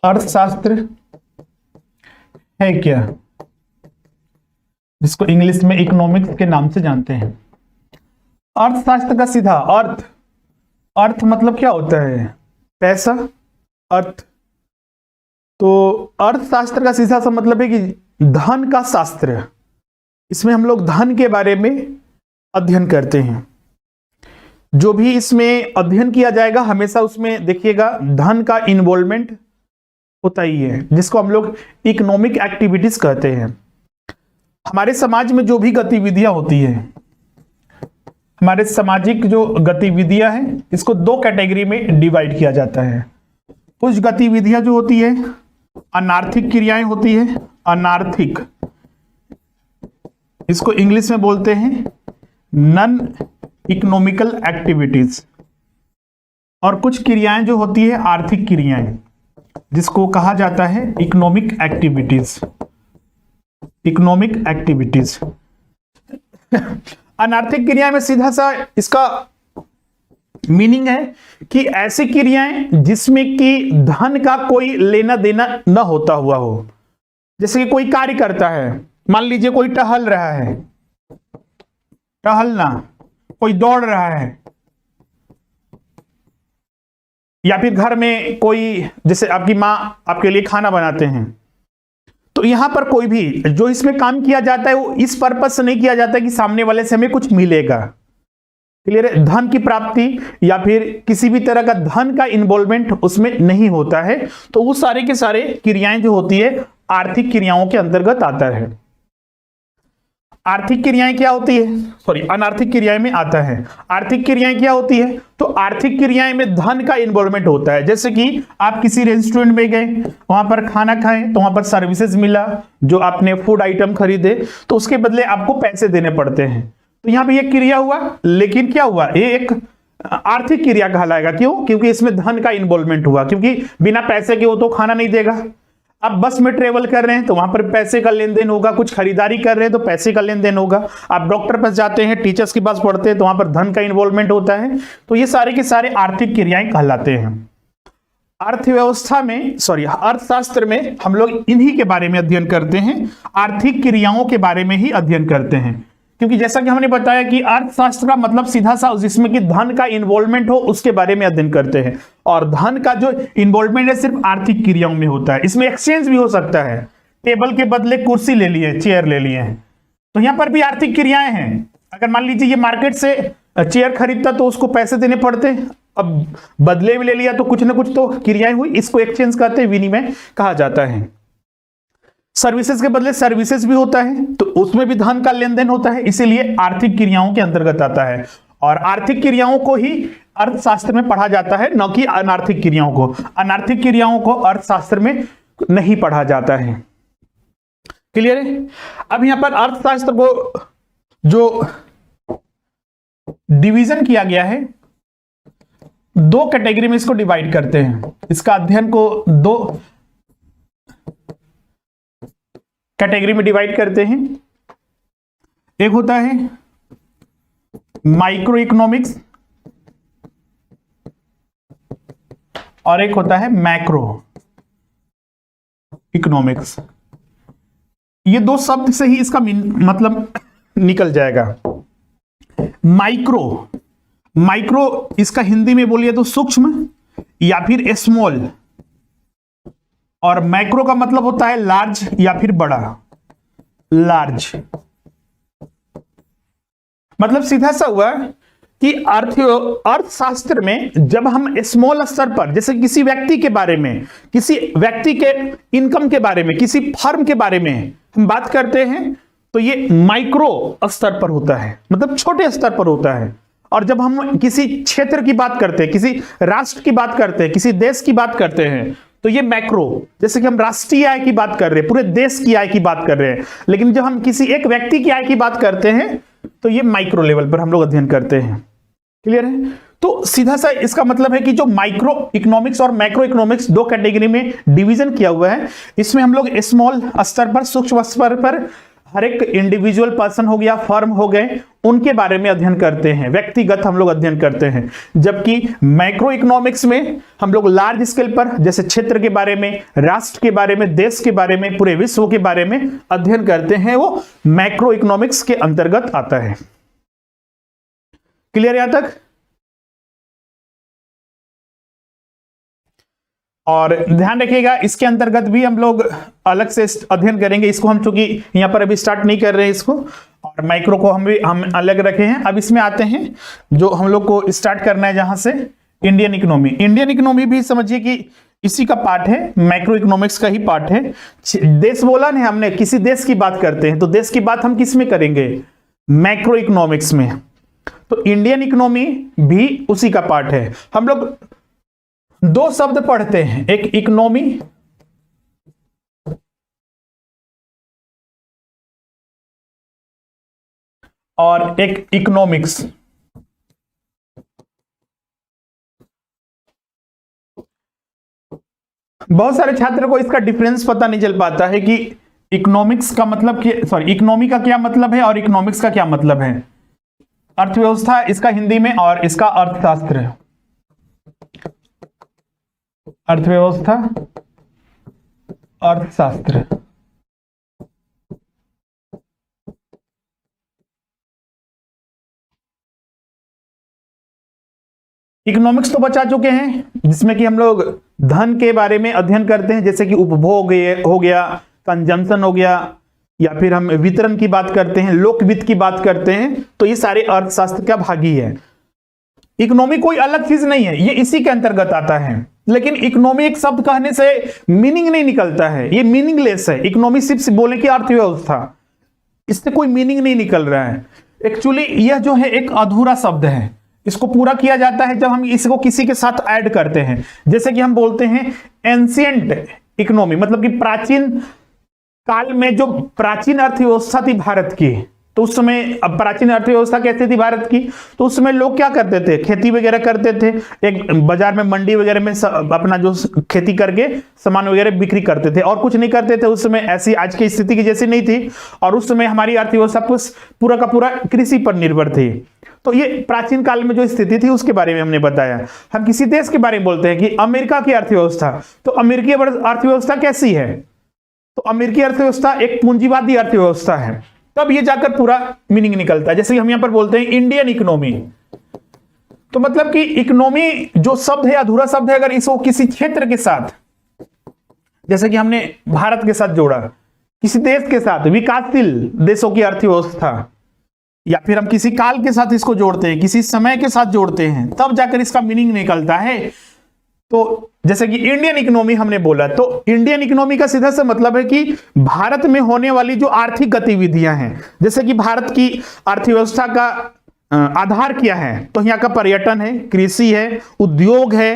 अर्थशास्त्र है क्या, जिसको इंग्लिश में इकोनॉमिक्स के नाम से जानते हैं। अर्थशास्त्र का सीधा अर्थ मतलब क्या होता है, पैसा, अर्थ। तो अर्थशास्त्र का सीधा सा मतलब है कि धन का शास्त्र। इसमें हम लोग धन के बारे में अध्ययन करते हैं। जो भी इसमें अध्ययन किया जाएगा हमेशा उसमें देखिएगा धन का इन्वॉल्वमेंट होता ही है, जिसको हम लोग इकोनॉमिक एक्टिविटीज कहते हैं। हमारे समाज में जो भी गतिविधियां होती है, हमारे सामाजिक जो गतिविधियां हैं, इसको दो कैटेगरी में डिवाइड किया जाता है। कुछ गतिविधियां जो होती है अनार्थिक क्रियाएं होती है, अनार्थिक, इसको इंग्लिश में बोलते हैं नॉन इकोनॉमिकल एक्टिविटीज। और कुछ क्रियाएं जो होती है आर्थिक क्रियाएं, जिसको कहा जाता है इकोनॉमिक एक्टिविटीज। इकोनॉमिक एक्टिविटीज अनार्थिक क्रिया में सीधा सा इसका मीनिंग है कि ऐसी क्रियाएं जिसमें कि धन का कोई लेना देना न होता हुआ हो। जैसे कि कोई कार्य करता है, मान लीजिए कोई टहल रहा है, टहलना, कोई दौड़ रहा है, या फिर घर में कोई, जैसे आपकी माँ आपके लिए खाना बनाते हैं, तो यहां पर कोई भी जो इसमें काम किया जाता है वो इस पर्पस से नहीं किया जाता कि सामने वाले से हमें कुछ मिलेगा। क्लियर है? धन की प्राप्ति या फिर किसी भी तरह का धन का इन्वॉल्वमेंट उसमें नहीं होता है। तो वो सारे के सारे क्रियाएं जो होती है आर्थिक क्रियाओं के अंतर्गत आता है। आर्थिक क्रियाएं क्या होती है, सॉरी अनार्थिक क्रियाएं में आता है। आर्थिक क्रियाएं क्या होती है, तो आर्थिक क्रियाएं में धन का इन्वॉल्वमेंट होता है। जैसे कि आप किसी रेस्टोरेंट में गए, वहां पर खाना खाएं, तो वहां पर सर्विसेज मिला, जो आपने फूड आइटम खरीदे तो उसके बदले आपको पैसे देने पड़ते हैं। तो यहाँ पे ये क्रिया हुआ, लेकिन क्या हुआ, ये एक आर्थिक क्रिया कहलाएगा। क्यों? क्योंकि इसमें धन का इन्वॉल्वमेंट हुआ, क्योंकि बिना पैसे के वो तो खाना नहीं देगा। आप बस में ट्रेवल कर रहे हैं तो वहां पर पैसे का लेन देन होगा, कुछ खरीदारी कर रहे हैं तो पैसे का लेन देन होगा। आप डॉक्टर पास जाते हैं, टीचर्स के पास पढ़ते हैं तो वहां पर धन का इन्वॉल्वमेंट होता है। तो ये सारे के सारे आर्थिक क्रियाएं कहलाते हैं। अर्थव्यवस्था में, सॉरी अर्थशास्त्र में हम लोग इन्हीं के बारे में अध्ययन करते हैं, आर्थिक क्रियाओं के बारे में ही अध्ययन करते हैं। क्योंकि जैसा कि हमने बताया कि अर्थशास्त्र का मतलब सीधा सा जिसमें कि धन का इन्वॉल्वमेंट हो उसके बारे में अध्ययन करते हैं। और धन का जो इन्वॉल्वमेंट है सिर्फ आर्थिक क्रियाओं में होता है। इसमें एक्सचेंज भी हो सकता है, टेबल के बदले कुर्सी ले लिए, चेयर ले लिए हैं, तो यहां पर भी आर्थिक क्रियाएं हैं। अगर मान लीजिए ये मार्केट से चेयर खरीदता तो उसको पैसे देने पड़ते, अब बदले में ले लिया तो कुछ ना कुछ तो क्रियाएं हुई, इसको एक्सचेंज कहते हैं, विनिमय कहा जाता है। सर्विसेज के बदले सर्विसेज भी होता है, तो उसमें भी धन का लेन देन होता है, इसीलिए आर्थिक क्रियाओं के अंतर्गत आता है। और आर्थिक क्रियाओं को ही अर्थशास्त्र में पढ़ा जाता है, न कि अनार्थिक क्रियाओं को। अनार्थिक क्रियाओं को अर्थशास्त्र में नहीं पढ़ा जाता है। क्लियर है? अब यहां पर अर्थशास्त्र को जो डिवीजन किया गया है, दो कैटेगरी में इसको डिवाइड करते हैं। इसका अध्ययन को दो कैटेगरी में डिवाइड करते हैं। एक होता है माइक्रो इकोनॉमिक्स और एक होता है मैक्रो इकोनॉमिक्स। ये दो शब्द से ही इसका मतलब निकल जाएगा। माइक्रो इसका हिंदी में बोलिए तो सूक्ष्म या फिर स्मॉल, और मैक्रो का मतलब होता है लार्ज या फिर बड़ा, लार्ज। मतलब सीधा सा हुआ कि अर्थशास्त्र में जब हम स्मॉल स्तर पर, जैसे किसी व्यक्ति के बारे में, किसी व्यक्ति के इनकम के बारे में, किसी फर्म के बारे में हम बात करते हैं, तो ये माइक्रो स्तर पर होता है, मतलब छोटे स्तर पर होता है। और जब हम किसी क्षेत्र की बात करते हैं, किसी राष्ट्र की बात करते हैं, किसी देश की बात करते हैं, तो ये मैक्रो, जैसे कि हम राष्ट्रीय आय की बात कर रहे हैं, पूरे देश की आय की बात कर रहे हैं। लेकिन जब हम किसी एक व्यक्ति की आय की बात करते हैं तो ये माइक्रो लेवल पर हम लोग अध्ययन करते हैं। क्लियर है? तो सीधा सा इसका मतलब है कि जो माइक्रो इकोनॉमिक्स और मैक्रो इकोनॉमिक्स दो कैटेगरी में डिवीजन किया हुआ है, इसमें हम लोग स्मॉल स्तर पर, सूक्ष्म स्तर पर हर एक इंडिविजुअल पर्सन हो गया, फर्म हो गए, उनके बारे में अध्ययन करते हैं, व्यक्तिगत हम लोग अध्ययन करते हैं। जबकि मैक्रो इकोनॉमिक्स में हम लोग लार्ज स्केल पर, जैसे क्षेत्र के बारे में, राष्ट्र के बारे में, देश के बारे में, पूरे विश्व के बारे में अध्ययन करते हैं, वो मैक्रो इकोनॉमिक्स के अंतर्गत आता है। क्लियर यहां तक? और ध्यान रखिएगा, इसके अंतर्गत भी हम लोग अलग से अध्ययन करेंगे। इसको हम चूंकि यहां पर अभी स्टार्ट नहीं कर रहे हैं इसको, और माइक्रो को हम अलग रखे हैं। अब इसमें आते हैं जो हम लोग को स्टार्ट करना है, जहां से इंडियन इकोनॉमी। इंडियन इकोनॉमी भी समझिए कि इसी का पार्ट है, मैक्रो इकोनॉमिक्स का ही पार्ट है। देश बोला नहीं हमने, किसी देश की बात करते हैं तो देश की बात हम किस में करेंगे? मैक्रो इकोनॉमिक्स में। तो इंडियन इकोनॉमी भी उसी का पार्ट है। हम लोग दो शब्द पढ़ते हैं, एक इकोनॉमी और एक इकोनॉमिक्स। बहुत सारे छात्र को इसका डिफरेंस पता नहीं चल पाता है कि इकोनॉमिक्स का मतलब, इकोनॉमी का क्या मतलब है और इकोनॉमिक्स का क्या मतलब है। अर्थव्यवस्था इसका हिंदी में, और इसका अर्थशास्त्र, अर्थव्यवस्था, अर्थशास्त्र। इकोनॉमिक्स तो बचा चुके हैं, जिसमें कि हम लोग धन के बारे में अध्ययन करते हैं, जैसे कि उपभोग हो गया, कंजम्पशन हो गया, या फिर हम वितरण की बात करते हैं, लोक वित्त की बात करते हैं, तो ये सारे अर्थशास्त्र का भाग ही है। इकोनॉमी कोई अलग चीज नहीं है, ये इसी के अंतर्गत आता है। लेकिन इकोनॉमी एक शब्द कहने से मीनिंग नहीं निकलता है, ये मीनिंगलेस है। इकोनॉमी सिर्फ बोले कि अर्थव्यवस्था, इससे कोई मीनिंग नहीं निकल रहा है। एक्चुअली यह जो है एक अधूरा शब्द है, इसको पूरा किया जाता है जब हम इसको किसी के साथ ऐड करते हैं। जैसे कि हम बोलते हैं एंशियंट इकोनॉमी, मतलब कि प्राचीन काल में जो प्राचीन अर्थव्यवस्था थी भारत की, तो उस समय, अब प्राचीन अर्थव्यवस्था कैसी थी भारत की, तो उस समय लोग क्या करते थे? खेती वगैरह करते थे, एक बाजार में, मंडी वगैरह में अपना जो खेती करके सामान वगैरह बिक्री करते थे, और कुछ नहीं करते थे। उस समय ऐसी आज की स्थिति की जैसी नहीं थी, और उस समय हमारी अर्थव्यवस्था पूरा का पूरा कृषि पर निर्भर थी। तो ये प्राचीन काल में जो स्थिति थी उसके बारे में हमने बताया। हम किसी देश के बारे में बोलते हैं कि अमेरिका की अर्थव्यवस्था, तो अमेरिकी अर्थव्यवस्था कैसी है? तो अमेरिकी अर्थव्यवस्था एक पूंजीवादी अर्थव्यवस्था है। तब ये जाकर पूरा मीनिंग निकलता है। जैसे हम यहां पर बोलते हैं इंडियन इकोनॉमी, तो मतलब कि इकोनॉमी जो शब्द है अधूरा शब्द है। अगर इसको किसी क्षेत्र के साथ, जैसे कि हमने भारत के साथ जोड़ा, किसी देश के साथ, विकासशील देशों की अर्थव्यवस्था, या फिर हम किसी काल के साथ इसको जोड़ते हैं, किसी समय के साथ जोड़ते हैं, तब जाकर इसका मीनिंग निकलता है। तो जैसे कि इंडियन इकोनॉमी हमने बोला, तो इंडियन इकोनॉमी का सीधा सा मतलब है कि भारत में होने वाली जो आर्थिक गतिविधियां हैं, जैसे कि भारत की अर्थव्यवस्था का आधार क्या है, तो यहाँ का पर्यटन है, कृषि है, उद्योग है,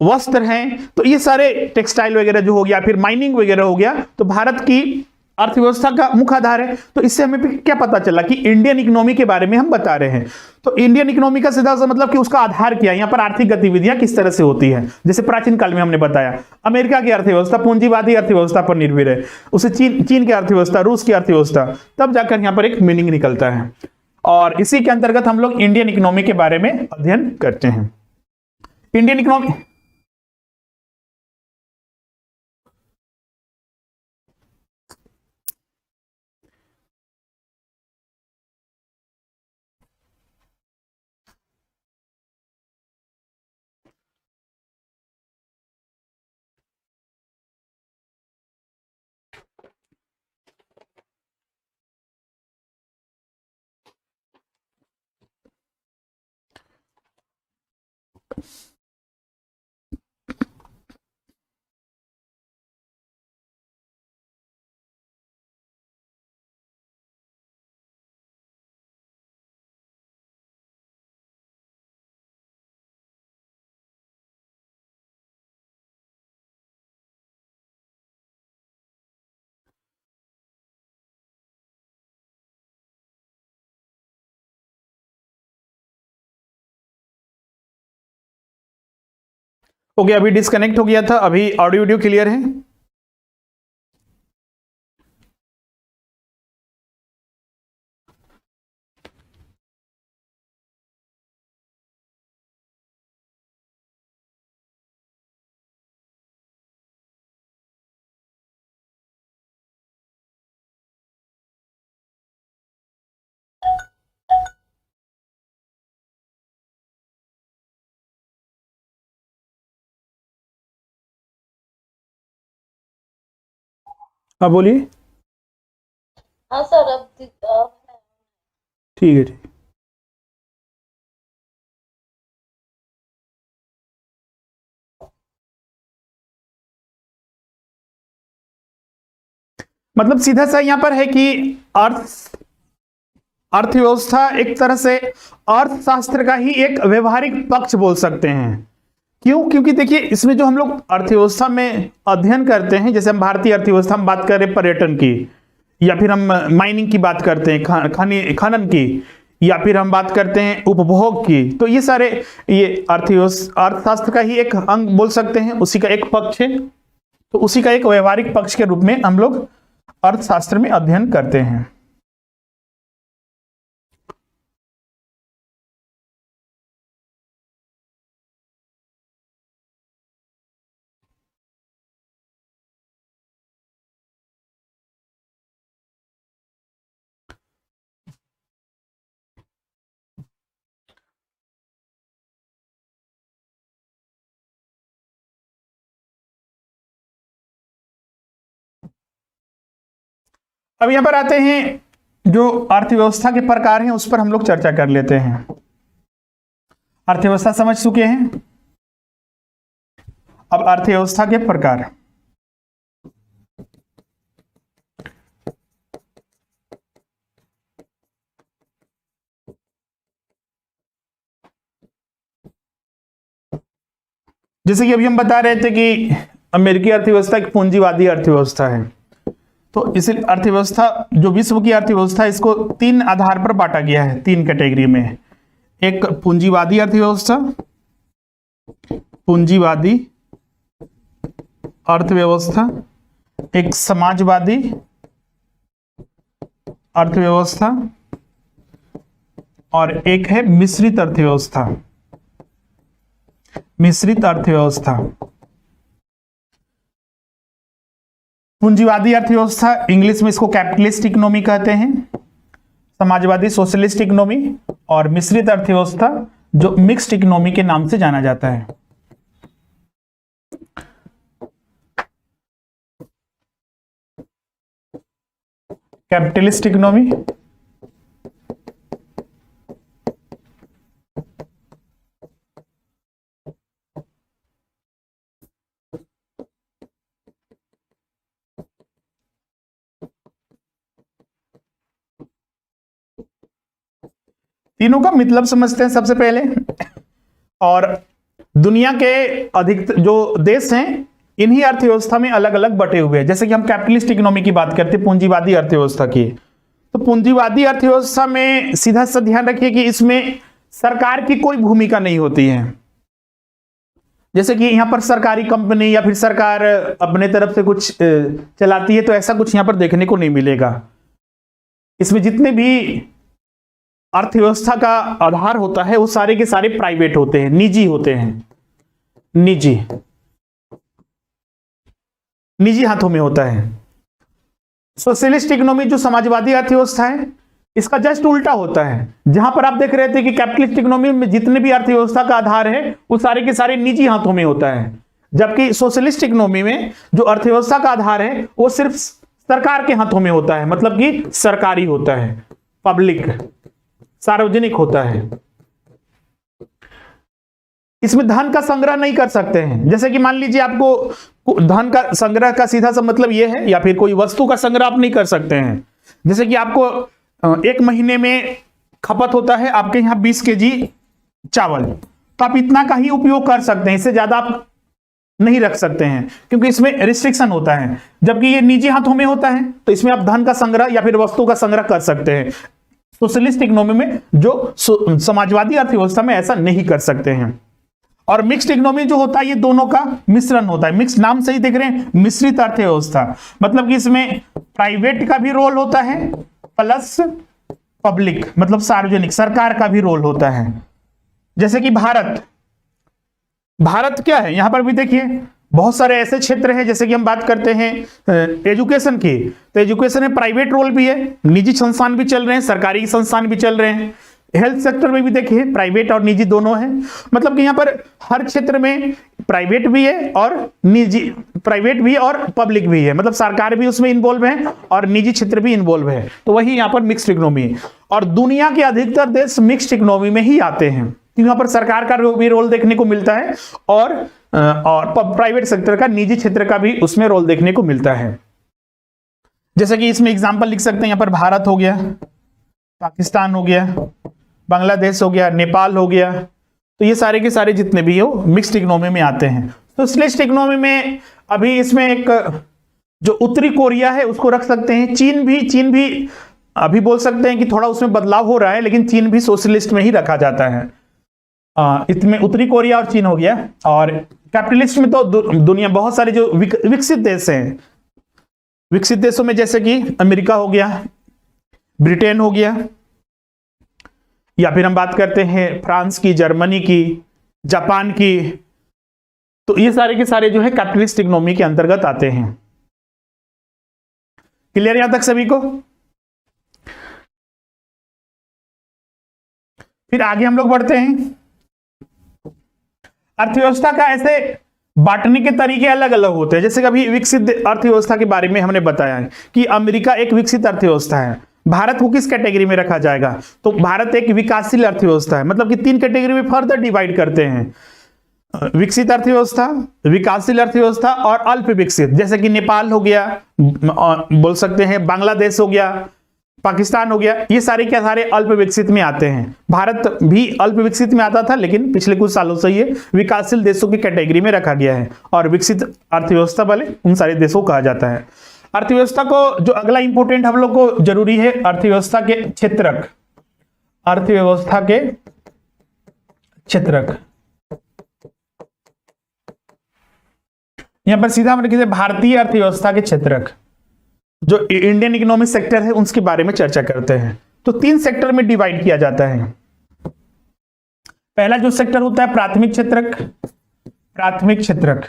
वस्त्र है, तो ये सारे टेक्सटाइल वगैरह जो हो गया, फिर माइनिंग वगैरह हो गया, तो भारत की अर्थव्यवस्था का मुख्य आधार है। तो इससे हमें क्या पता चला कि इंडियन इकोनॉमी के बारे में हम बता रहे हैं। तो इंडियन इकोनॉमी का सीधा सा मतलब कि उसका आधार क्या है, यहां पर आर्थिक गतिविधियां किस तरह से होती है। जैसे प्राचीन काल में हमने बताया अमेरिका की अर्थव्यवस्था पूंजीवादी अर्थव्यवस्था पर निर्भर है, उसे चीन की अर्थव्यवस्था, रूस की अर्थव्यवस्था, तब जाकर यहां पर एक मीनिंग निकलता है। और इसी के अंतर्गत हम लोग इंडियन इकोनॉमी के बारे में अध्ययन करते हैं। इंडियन इकोनॉमी हो गया, अभी डिस्कनेक्ट हो गया था, अभी ऑडियो वीडियो क्लियर है। हाँ बोलिए। हाँ सर, अब ठीक है, ठीक। मतलब सीधा सा यहां पर है कि अर्थव्यवस्था एक तरह से अर्थशास्त्र का ही एक व्यवहारिक पक्ष बोल सकते हैं। क्यों? क्योंकि देखिए इसमें जो हम लोग अर्थव्यवस्था में अध्ययन करते हैं, जैसे हम भारतीय अर्थव्यवस्था में बात करें पर्यटन की, या फिर हम माइनिंग की बात करते हैं, खनन की, या फिर हम बात करते हैं उपभोग की, तो ये सारे ये अर्थशास्त्र का ही एक अंग बोल सकते हैं, उसी का एक पक्ष है। तो उसी का एक व्यवहारिक पक्ष के रूप में हम लोग अर्थशास्त्र में अध्ययन करते हैं। अब यहां पर आते हैं जो अर्थव्यवस्था के प्रकार हैं, उस पर हम लोग चर्चा कर लेते हैं। अर्थव्यवस्था समझ चुके हैं, अब अर्थव्यवस्था के प्रकार। जैसे कि अभी हम बता रहे थे कि अमेरिकी अर्थव्यवस्था एक पूंजीवादी अर्थव्यवस्था है। तो इस अर्थव्यवस्था जो विश्व की अर्थव्यवस्था है, इसको तीन आधार पर बांटा गया है, तीन कैटेगरी में। एक पूंजीवादी अर्थव्यवस्था, पूंजीवादी अर्थव्यवस्था, एक समाजवादी अर्थव्यवस्था, और एक है मिश्रित अर्थव्यवस्था। मिश्रित अर्थव्यवस्था। पूंजीवादी अर्थव्यवस्था, इंग्लिश में इसको कैपिटलिस्ट इकोनॉमी कहते हैं, समाजवादी सोशलिस्ट इकोनॉमी, और मिश्रित अर्थव्यवस्था जो मिक्स्ड इकोनॉमी के नाम से जाना जाता है। कैपिटलिस्ट इकोनॉमी, तीनों का मतलब समझते हैं सबसे पहले। और दुनिया के अधिक जो देश हैं, इन्हीं अर्थव्यवस्था में अलग अलग बटे हुए हैं। जैसे कि हम कैपिटलिस्ट इकोनॉमी की बात करते हैं, पूंजीवादी अर्थव्यवस्था की, तो पूंजीवादी अर्थव्यवस्था में सीधा सा ध्यान रखिए कि इसमें सरकार की कोई भूमिका नहीं होती है। जैसे कि यहां पर सरकारी कंपनी या फिर सरकार अपने तरफ से कुछ चलाती है, तो ऐसा कुछ यहां पर देखने को नहीं मिलेगा। इसमें जितने भी अर्थव्यवस्था का आधार होता है, वो सारे के सारे प्राइवेट होते हैं, निजी होते हैं, निजी हाथों में होता है। सोशलिस्ट इकोनॉमी जो समाजवादी अर्थव्यवस्था है, इसका जस्ट उल्टा होता है। जहां पर आप देख रहे थे कि कैपिटलिस्ट इकोनॉमी में जितने भी अर्थव्यवस्था का आधार है, वो सारे के सारे निजी हाथों में होता है, जबकि सोशलिस्ट इकोनॉमी में जो अर्थव्यवस्था का आधार है, वो सिर्फ सरकार के हाथों में होता है, मतलब कि सरकारी होता है, पब्लिक, सार्वजनिक होता है। इसमें धन का संग्रह नहीं कर सकते हैं। जैसे कि मान लीजिए आपको धन का संग्रह का सीधा सा मतलब यह है, या फिर कोई वस्तु का संग्रह आप नहीं कर सकते हैं। जैसे कि आपको एक महीने में खपत होता है आपके यहाँ 20 केजी चावल, तो आप इतना का ही उपयोग कर सकते हैं, इससे ज्यादा आप नहीं रख सकते हैं, क्योंकि इसमें रिस्ट्रिक्शन होता है। जबकि ये निजी हाथों में होता है, तो इसमें आप धन का संग्रह या फिर वस्तु का संग्रह कर सकते हैं। सोशलिस्ट इकोनॉमी में, जो समाजवादी अर्थव्यवस्था में, ऐसा नहीं कर सकते हैं। और मिक्स्ड इकोनॉमी जो होता है, ये दोनों का मिश्रण होता है। मिक्स्ड नाम से ही देख रहे हैं, मिश्रित अर्थव्यवस्था, मतलब कि इसमें प्राइवेट का भी रोल होता है प्लस पब्लिक, मतलब सार्वजनिक, सरकार का भी रोल होता है। जैसे कि भारत क्या है, यहां पर भी देखिए बहुत सारे ऐसे क्षेत्र हैं। जैसे कि हम बात करते हैं एजुकेशन की, तो एजुकेशन में प्राइवेट रोल भी है, निजी संस्थान भी चल रहे हैं, सरकारी संस्थान भी चल रहे हैं। हेल्थ सेक्टर में भी देखिए प्राइवेट और निजी दोनों है, मतलब कि यहाँ पर हर क्षेत्र में प्राइवेट भी है और निजी, प्राइवेट भी और पब्लिक भी है, मतलब सरकार भी उसमें इन्वॉल्व है और निजी क्षेत्र भी इन्वॉल्व है, तो वही यहाँ पर मिक्स्ड इकोनॉमी है। और दुनिया के अधिकतर देश मिक्स्ड इकोनॉमी में ही आते हैं, यहाँ पर सरकार का भी रोल देखने को मिलता है और प्राइवेट सेक्टर का, निजी क्षेत्र का भी उसमें रोल देखने को मिलता है। जैसे कि इसमें एग्जांपल लिख सकते हैं, यहाँ पर भारत हो गया, पाकिस्तान हो गया, बांग्लादेश हो गया, नेपाल हो गया, तो ये सारे के सारे जितने भी हो मिक्स्ड इकोनॉमी में आते हैं। तो सोशलिस्ट इकोनॉमी में अभी इसमें एक जो उत्तरी कोरिया है उसको रख सकते हैं, चीन भी अभी बोल सकते हैं कि थोड़ा उसमें बदलाव हो रहा है, लेकिन चीन भी सोशलिस्ट में ही रखा जाता है। इसमें उत्तरी कोरिया और चीन हो गया। और कैपिटलिस्ट में तो दुनिया बहुत सारे जो विकसित देश हैं, विकसित देशों में जैसे कि अमेरिका हो गया, ब्रिटेन हो गया, या फिर हम बात करते हैं फ्रांस की, जर्मनी की, जापान की, तो ये सारे के सारे जो है कैपिटलिस्ट इकोनॉमी के अंतर्गत आते हैं। क्लियर यहां तक सभी को? फिर आगे हम लोग बढ़ते हैं। अर्थव्यवस्था का ऐसे बांटने के तरीके अलग अलग होते हैं। जैसे कभी विकसित अर्थव्यवस्था के बारे में हमने बताया है कि अमेरिका एक विकसित अर्थव्यवस्था है। भारत को किस कैटेगरी में रखा जाएगा? तो भारत एक विकासशील अर्थव्यवस्था है, मतलब कि 3 कैटेगरी में फर्दर डिवाइड करते हैं, विकसित अर्थव्यवस्था, विकासशील अर्थव्यवस्था और अल्प विकसित। जैसे कि नेपाल हो गया, बोल सकते हैं बांग्लादेश हो गया, पाकिस्तान हो गया, ये सारे क्या सारे अल्प विकसित में आते हैं। भारत भी अल्प विकसित में आता था, लेकिन पिछले कुछ सालों से ये विकासशील देशों की कैटेगरी में रखा गया है और विकसित अर्थव्यवस्था वाले उन सारे देशों को कहा जाता है। अर्थव्यवस्था को जो अगला इंपोर्टेंट हम लोग को जरूरी है, अर्थव्यवस्था के क्षेत्रक, अर्थव्यवस्था के क्षेत्रक। यहां पर सीधा हम लिखते हैं भारतीय अर्थव्यवस्था के क्षेत्रक। जो इंडियन इकोनॉमिक सेक्टर है उसके बारे में चर्चा करते हैं। तो 3 सेक्टर में डिवाइड किया जाता है। पहला जो सेक्टर होता है प्राथमिक क्षेत्रक, प्राथमिक क्षेत्रक,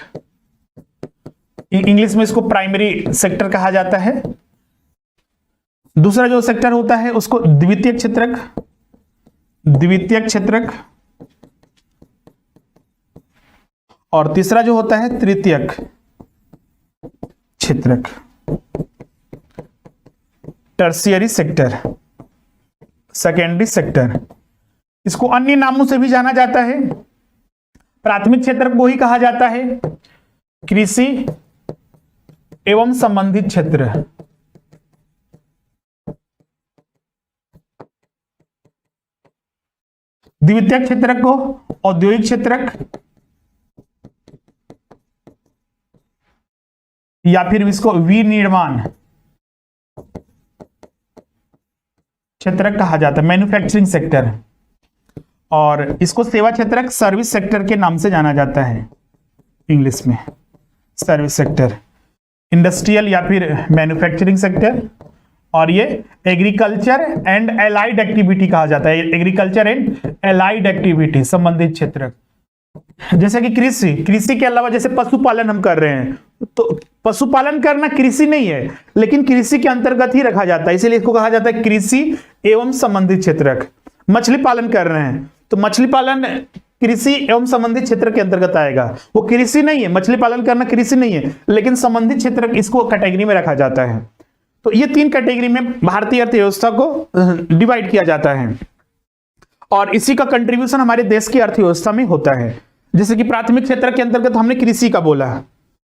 इंग्लिश में इसको प्राइमरी सेक्टर कहा जाता है। दूसरा जो सेक्टर होता है उसको द्वितीयक क्षेत्रक, द्वितीयक क्षेत्रक, और तीसरा जो होता है तृतीयक क्षेत्रक, टर्शियरी सेक्टर, सेकेंडरी सेक्टर। इसको अन्य नामों से भी जाना जाता है। प्राथमिक क्षेत्र को ही कहा जाता है कृषि एवं संबंधित क्षेत्र। द्वितीयक क्षेत्रक को औद्योगिक क्षेत्रक या फिर इसको विनिर्माण क्षेत्रक कहा जाता है, मैन्युफैक्चरिंग सेक्टर। और इसको सेवा क्षेत्रक, सर्विस सेक्टर के नाम से जाना जाता है इंग्लिश में, सर्विस सेक्टर, इंडस्ट्रियल या फिर मैन्युफैक्चरिंग सेक्टर। और ये एग्रीकल्चर एंड एलाइड एक्टिविटी कहा जाता है, एग्रीकल्चर एंड एलाइड एक्टिविटी संबंधित क्षेत्रक। जैसे कि कृषि, कृषि के अलावा जैसे पशुपालन हम कर रहे हैं, तो पशुपालन करना कृषि नहीं है, लेकिन कृषि के अंतर्गत ही रखा जाता है, इसीलिए इसको कहा जाता है कृषि एवं संबंधित क्षेत्रक। मछली पालन कर रहे हैं तो मछली पालन कृषि एवं संबंधित क्षेत्र के अंतर्गत आएगा, वो कृषि नहीं है, मछली पालन करना कृषि नहीं है, लेकिन संबंधित क्षेत्र इसको कैटेगरी में रखा जाता है। तो ये 3 कैटेगरी में भारतीय अर्थव्यवस्था को डिवाइड किया जाता है और इसी का कंट्रीब्यूशन हमारे देश की अर्थव्यवस्था में होता है। जैसे कि प्राथमिक क्षेत्र के अंतर्गत हमने कृषि का बोला,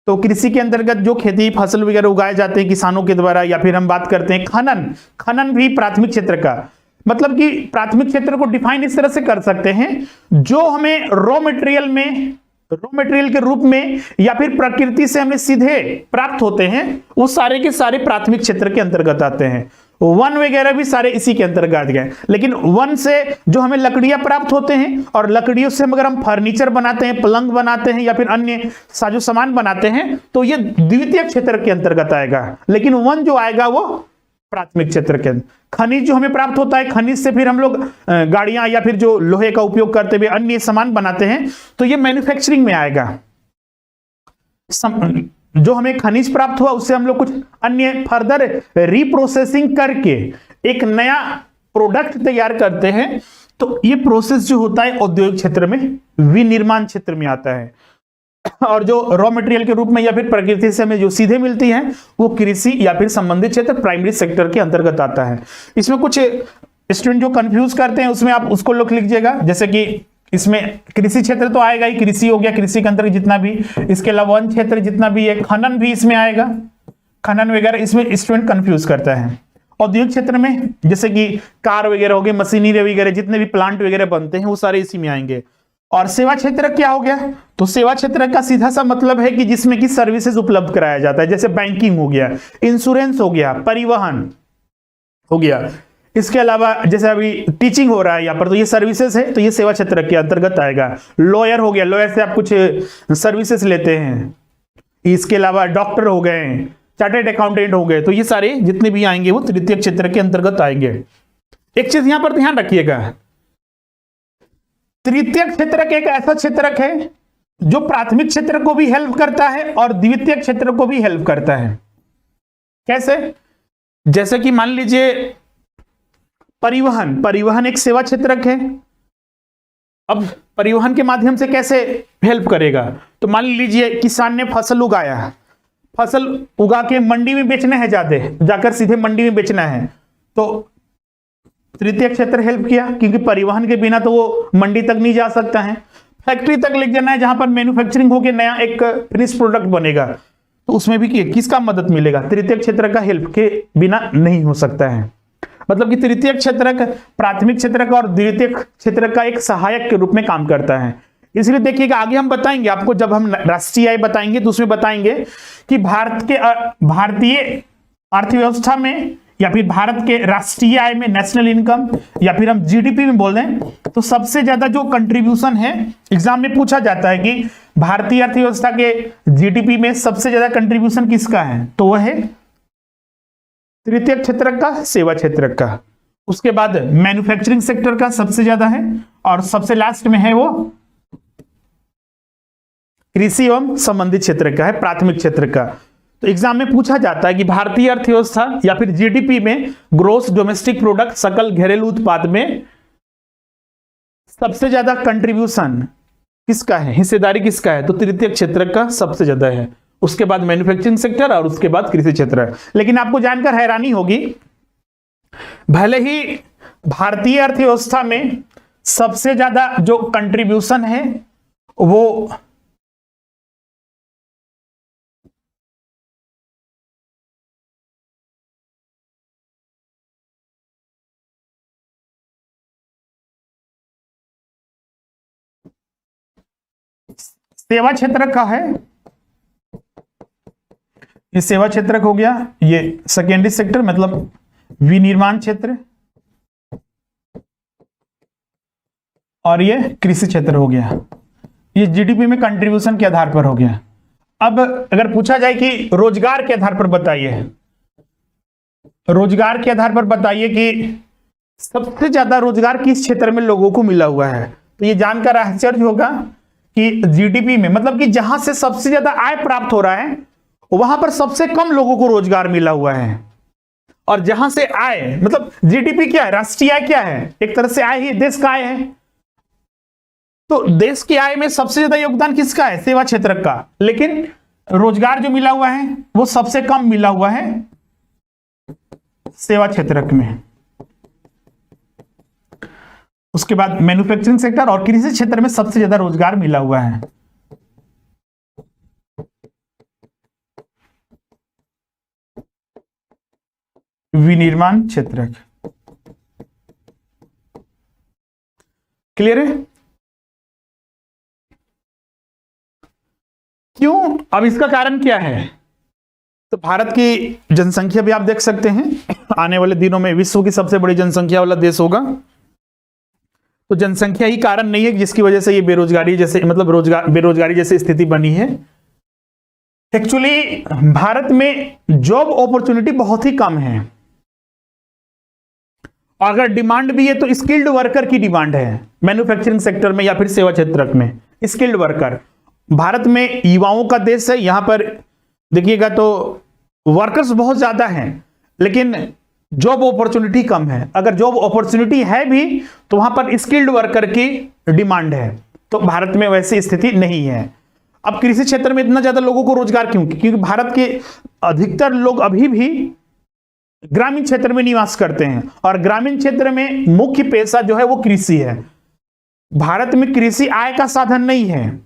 तो कृषि के अंतर्गत जो खेती फसल वगैरह उगाए जाते हैं किसानों के द्वारा, या फिर हम बात करते हैं खनन, खनन भी प्राथमिक क्षेत्र का, मतलब कि प्राथमिक क्षेत्र को डिफाइन इस तरह से कर सकते हैं, जो हमें रॉ मटेरियल के रूप में या फिर प्रकृति से हमें सीधे प्राप्त होते हैं, वो सारे के सारे प्राथमिक क्षेत्र के अंतर्गत आते हैं। वन वगैरह भी सारे इसी के अंतर्गत गए, लेकिन वन से जो हमें लकड़ियां प्राप्त होते हैं और लकड़ियों से अगर हम फर्नीचर बनाते हैं, पलंग बनाते हैं या फिर अन्य साजो सामान बनाते हैं, तो ये द्वितीय क्षेत्र के अंतर्गत आएगा। लेकिन वन जो आएगा वो प्राथमिक क्षेत्र के। खनिज जो हमें प्राप्त होता है, खनिज से फिर हम लोग गाड़ियां या फिर जो लोहे का उपयोग करते हुए अन्य सामान बनाते हैं, तो ये मैन्युफैक्चरिंग में आएगा। जो हमें खनिज प्राप्त हुआ उससे हम लोग कुछ अन्य फर्दर रिप्रोसेसिंग करके एक नया प्रोडक्ट तैयार करते हैं, तो ये प्रोसेस जो होता है औद्योगिक क्षेत्र में, विनिर्माण क्षेत्र में आता है। और जो रॉ मटेरियल के रूप में या फिर प्रकृति से हमें जो सीधे मिलती है वो कृषि या फिर संबंधित क्षेत्र, प्राइमरी सेक्टर के अंतर्गत आता है। इसमें कुछ स्टूडेंट जो कंफ्यूज करते हैं उसमें आप उसको लिख लीजिएगा, जैसे कि इसमें कृषि क्षेत्र तो आएगा ही, कृषि हो गया, कृषि के अंतर्गत जितना भी, इसके अलावा वन क्षेत्र जितना भी है, खनन भी इसमें आएगा, खनन वगैरह इसमें स्टूडेंट कंफ्यूज करता है। औद्योगिक क्षेत्र में जैसे कि कार वगैरह हो गए, मशीनरी वगैरह, जितने भी प्लांट वगैरह बनते हैं वो सारे इसी में आएंगे। और सेवा क्षेत्र क्या हो गया, तो सेवा क्षेत्र का सीधा सा मतलब है कि जिसमें कि सर्विसेज उपलब्ध कराया जाता है, जैसे बैंकिंग हो गया, इंश्योरेंस हो गया, परिवहन हो गया, इसके अलावा जैसे अभी टीचिंग हो रहा है यहाँ पर, तो ये सर्विसेज है, तो ये सेवा क्षेत्र के अंतर्गत आएगा। लॉयर हो गया, लॉयर से आप कुछ सर्विसेज लेते हैं। इसके अलावा डॉक्टर हो गए, चार्टर्ड अकाउंटेंट हो गए, तो ये सारे जितने भी आएंगे वो तृतीय क्षेत्र के अंतर्गत आएंगे। एक चीज यहां पर ध्यान रखिएगा, तृतीय क्षेत्रक एक ऐसा क्षेत्रक है जो प्राथमिक क्षेत्र को भी हेल्प करता है और द्वितीय क्षेत्र को भी हेल्प करता है। कैसे? जैसे कि मान लीजिए परिवहन, परिवहन एक सेवा क्षेत्रक है। अब परिवहन के माध्यम से कैसे हेल्प करेगा, तो मान लीजिए किसान ने फसल उगाया, फसल उगा के मंडी में बेचना है, जाकर सीधे मंडी में बेचना है, तो तृतीय क्षेत्र हेल्प किया, क्योंकि परिवहन के बिना तो वो मंडी तक नहीं जा सकता है। फैक्ट्री तक ले जाना है जहां पर मैन्युफैक्चरिंग होकर नया एक फिनिश प्रोडक्ट बनेगा, तो उसमें भी किसका मदद मिलेगा, तृतीय क्षेत्र का हेल्प के बिना नहीं हो सकता है। मतलब कि तृतीय क्षेत्रक प्राथमिक क्षेत्रक और द्वितीय क्षेत्रक का एक सहायक के रूप में काम करता है। इसलिए देखिएगा आगे हम बताएंगे आपको, जब हम राष्ट्रीय आय बताएंगे तो उसमें बताएंगे कि भारतीय अर्थव्यवस्था में या फिर भारत के राष्ट्रीय आय में, नेशनल इनकम या फिर हम जीडीपी में बोल दें, तो सबसे ज्यादा जो कंट्रीब्यूशन है, एग्जाम में पूछा जाता है कि भारतीय अर्थव्यवस्था के जीडीपी में सबसे ज्यादा कंट्रीब्यूशन किसका है, तो वह है तृतीय क्षेत्रक का, सेवा क्षेत्रक का। उसके बाद मैन्युफैक्चरिंग सेक्टर का सबसे ज्यादा है, और सबसे लास्ट में है वो कृषि एवं संबंधित क्षेत्र का है, प्राथमिक क्षेत्र का। तो एग्जाम में पूछा जाता है कि भारतीय अर्थव्यवस्था या फिर जीडीपी में, ग्रोस डोमेस्टिक प्रोडक्ट, सकल घरेलू उत्पाद में सबसे ज्यादा कंट्रीब्यूशन किसका है, हिस्सेदारी किसका है, तो तृतीय क्षेत्र का सबसे ज्यादा है। उसके बाद मैन्युफैक्चरिंग सेक्टर और उसके बाद कृषि क्षेत्र। लेकिन आपको जानकर हैरानी होगी, भले ही भारतीय अर्थव्यवस्था में सबसे ज्यादा जो कंट्रीब्यूशन है वो सेवा क्षेत्र का है, ये सेवा क्षेत्र हो गया, ये सेकेंडरी सेक्टर मतलब विनिर्माण क्षेत्र, और ये कृषि क्षेत्र हो गया। ये जीडीपी में कंट्रीब्यूशन के आधार पर हो गया। अब अगर पूछा जाए कि रोजगार के आधार पर बताइए, रोजगार के आधार पर बताइए कि सबसे ज्यादा रोजगार किस क्षेत्र में लोगों को मिला हुआ है, तो ये जानकर आश्चर्य होगा कि जीडीपी में, मतलब कि जहां से सबसे ज्यादा आय प्राप्त हो रहा है वहां पर सबसे कम लोगों को रोजगार मिला हुआ है। और जहां से आय, मतलब जीडीपी क्या है, राष्ट्रीय आय क्या है, एक तरह से आय ही देश का आय है, तो देश की आय में सबसे ज्यादा योगदान किसका है, सेवा क्षेत्र का। लेकिन रोजगार जो मिला हुआ है वो सबसे कम मिला हुआ है सेवा क्षेत्र में। उसके बाद मैन्युफैक्चरिंग सेक्टर और कृषि क्षेत्र में सबसे ज्यादा रोजगार मिला हुआ है। विनिर्माण क्षेत्र क्लियर है? क्यों? अब इसका कारण क्या है, तो भारत की जनसंख्या भी आप देख सकते हैं, आने वाले दिनों में विश्व की सबसे बड़ी जनसंख्या वाला देश होगा। तो जनसंख्या ही कारण नहीं है जिसकी वजह से ये बेरोजगारी जैसे, मतलब बेरोजगारी जैसी स्थिति बनी है। एक्चुअली भारत में जॉब अपॉर्चुनिटी बहुत ही कम है, और अगर डिमांड भी है तो स्किल्ड वर्कर की डिमांड है मैन्युफैक्चरिंग सेक्टर में या फिर सेवा क्षेत्र में। स्किल्ड वर्कर, भारत में युवाओं का देश है, यहां पर देखिएगा तो वर्कर्स बहुत ज्यादा हैं, लेकिन जॉब अपॉर्चुनिटी कम है। अगर जॉब अपॉर्चुनिटी है भी तो वहां पर स्किल्ड वर्कर की डिमांड है, तो भारत में वैसी स्थिति नहीं है। अब कृषि क्षेत्र में इतना ज्यादा लोगों को रोजगार क्यों? क्योंकि भारत के अधिकतर लोग अभी भी ग्रामीण क्षेत्र में निवास करते हैं और ग्रामीण क्षेत्र में मुख्य पेशा जो है वो कृषि है। भारत में कृषि आय का साधन नहीं है,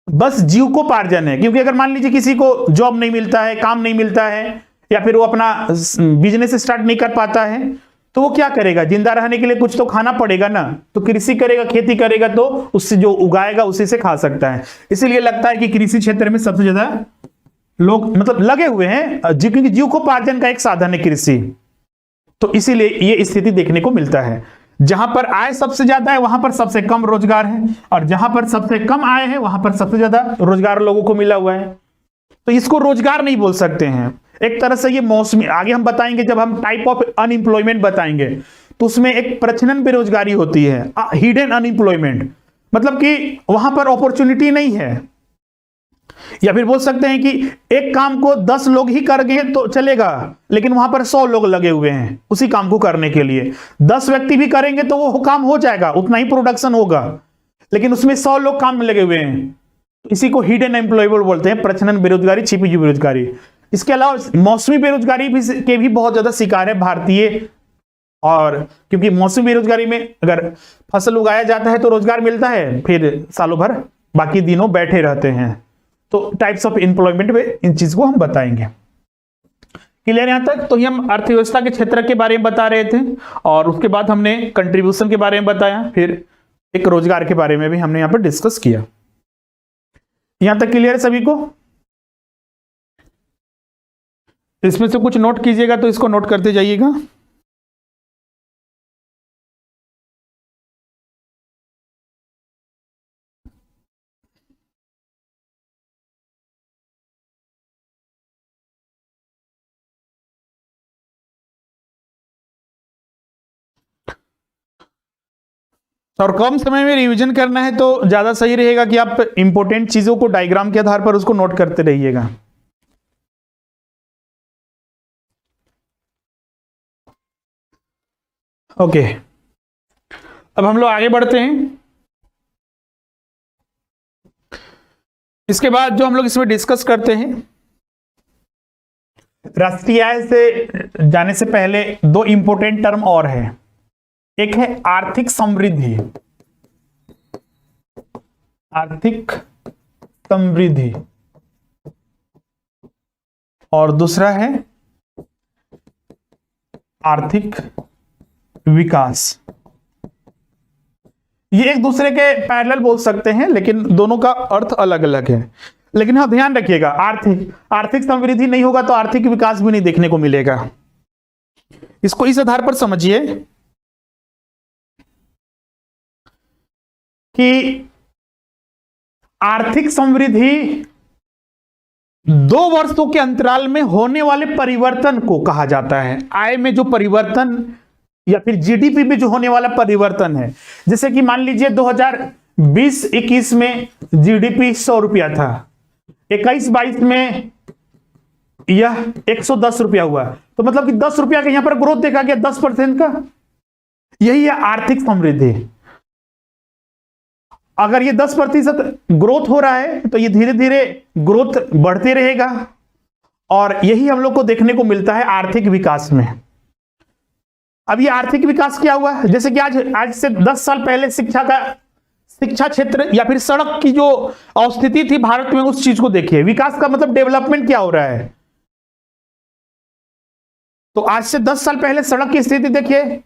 बस जीविकोपार्जन है। क्योंकि अगर मान लीजिए किसी को जॉब नहीं मिलता है, काम नहीं मिलता है, या फिर वो अपना बिजनेस स्टार्ट नहीं कर पाता है, तो वो क्या करेगा? जिंदा रहने के लिए कुछ तो खाना पड़ेगा ना, तो कृषि करेगा, खेती करेगा, तो उससे जो उगाएगा उसी से खा सकता है। इसीलिए लगता है कि कृषि क्षेत्र में सबसे ज्यादा लोग मतलब लगे हुए हैं, क्योंकि जीविकोपार्जन का एक साधन है कृषि। तो इसीलिए ये स्थिति देखने को मिलता है। जहां पर आय सबसे ज्यादा है वहां पर सबसे कम रोजगार है, और जहां पर सबसे कम आय है वहां पर सबसे ज्यादा रोजगार लोगों को मिला हुआ है। तो इसको रोजगार नहीं बोल सकते हैं, एक तरह से ये मौसमी। आगे हम बताएंगे, जब हम टाइप ऑफ अनएम्प्लॉयमेंट बताएंगे तो उसमें एक प्रच्छन्न बेरोजगारी होती है, हिडन अनएम्प्लॉयमेंट, मतलब कि वहां पर अपॉर्चुनिटी नहीं है। या फिर बोल सकते हैं कि एक काम को 10 लोग ही कर गए तो चलेगा, लेकिन वहां पर 100 लोग लगे हुए हैं उसी काम को करने के लिए। 10 व्यक्ति भी करेंगे तो वो काम हो जाएगा, उतना ही प्रोडक्शन होगा, लेकिन उसमें 100 लोग काम में लगे हुए हैं। इसी को हिडन एम्प्लॉयबल बोलते हैं, प्रच्छन्न बेरोजगारी, छिपी हुई बेरोजगारी। इसके अलावा मौसमी बेरोजगारी के भी बहुत ज्यादा शिकार है भारतीय। और क्योंकि मौसमी बेरोजगारी में अगर फसल उगाया जाता है तो रोजगार मिलता है, फिर सालों भर बाकी दिनों बैठे रहते हैं। तो टाइप्स ऑफ एम्प्लॉयमेंट में इन चीज को हम बताएंगे। क्लियर यहां तक? तो ये हम अर्थव्यवस्था के क्षेत्र के बारे में बता रहे थे, और उसके बाद हमने कंट्रीब्यूशन के बारे में बताया, फिर एक रोजगार के बारे में भी हमने यहां पर डिस्कस किया। यहां तक क्लियर है सभी को? इसमें से कुछ नोट कीजिएगा तो इसको नोट करते जाइएगा। और कम समय में रिवीजन करना है तो ज्यादा सही रहेगा कि आप इंपॉर्टेंट चीजों को डायग्राम के आधार पर उसको नोट करते रहिएगा। ओके, अब हम लोग आगे बढ़ते हैं। इसके बाद जो हम लोग इसमें डिस्कस करते हैं, राष्ट्रीय आय से जाने से पहले दो इंपॉर्टेंट टर्म और है। एक है आर्थिक समृद्धि, आर्थिक समृद्धि, और दूसरा है आर्थिक विकास। ये एक दूसरे के पैरेलल बोल सकते हैं, लेकिन दोनों का अर्थ अलग अलग है। लेकिन हाँ, ध्यान रखिएगा, आर्थिक समृद्धि नहीं होगा तो आर्थिक विकास भी नहीं देखने को मिलेगा। इसको इस आधार पर समझिए कि आर्थिक समृद्धि 2 वर्षों के अंतराल में होने वाले परिवर्तन को कहा जाता है। आय में जो परिवर्तन या फिर जीडीपी में जो होने वाला परिवर्तन है, जैसे कि मान लीजिए 2020-21 में जीडीपी 100 रुपया था, 21-22 में यह 110 रुपया हुआ, तो मतलब कि 10 रुपया का यहां पर ग्रोथ देखा गया, 10% का। यही है आर्थिक समृद्धि। अगर ये 10% ग्रोथ हो रहा है तो ये धीरे धीरे ग्रोथ बढ़ते रहेगा, और यही हम लोग को देखने को मिलता है आर्थिक विकास में। अब ये आर्थिक विकास क्या हुआ? जैसे कि आज से 10 साल पहले शिक्षा क्षेत्र या फिर सड़क की जो स्थिति थी भारत में, उस चीज को देखिए। विकास का मतलब डेवलपमेंट क्या हो रहा है। तो आज से 10 साल पहले सड़क की स्थिति देखिए,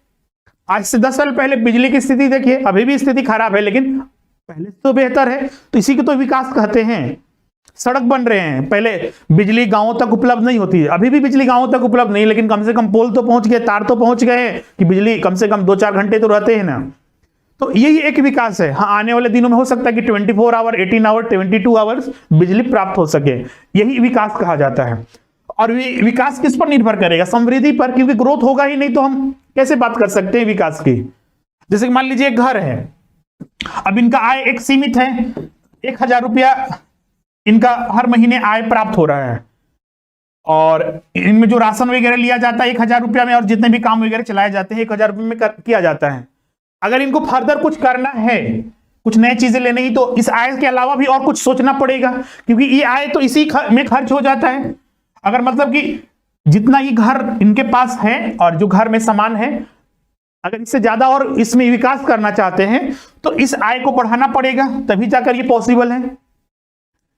आज से 10 साल पहले बिजली की स्थिति देखिए। अभी भी स्थिति खराब है, लेकिन पहले तो बेहतर है, तो इसी को तो विकास कहते हैं। सड़क बन रहे हैं, पहले बिजली गांवों तक उपलब्ध नहीं होती, अभी भी बिजली गांवों तक उपलब्ध नहीं, लेकिन कम से कम पोल तो पहुंच गए, तार तो पहुंच गए कि बिजली कम से कम 2-4 घंटे तो रहते हैं ना। तो यही एक विकास है। हाँ, आने वाले दिनों में हो सकता है कि 24 आवर, 18 आवर, 22 आवर्स बिजली प्राप्त हो सके, यही विकास कहा जाता है। और विकास किस पर निर्भर करेगा? समृद्धि पर, क्योंकि ग्रोथ होगा ही नहीं तो हम कैसे बात कर सकते हैं विकास की। जैसे कि मान लीजिए एक घर है, अब इनका आय एक सीमित है, 1000 रुपया इनका हर महीने आय प्राप्त हो रहा है, और इनमें जो राशन वगैरह लिया जाता है 1,000 रुपया में, और जितने भी काम वगैरह चलाए जाते हैं 1,000 रुपये में किया जाता है। अगर इनको फर्दर कुछ करना है, कुछ नई चीजें लेने की, तो इस आय के अलावा भी और कुछ सोचना पड़ेगा, क्योंकि ये आय तो इसी में खर्च हो जाता है। अगर मतलब कि जितना ये घर इनके पास है और जो घर में सामान है, अगर इससे ज्यादा और इसमें विकास करना चाहते हैं तो इस आय को बढ़ाना पड़ेगा, तभी जाकर ये पॉसिबल है।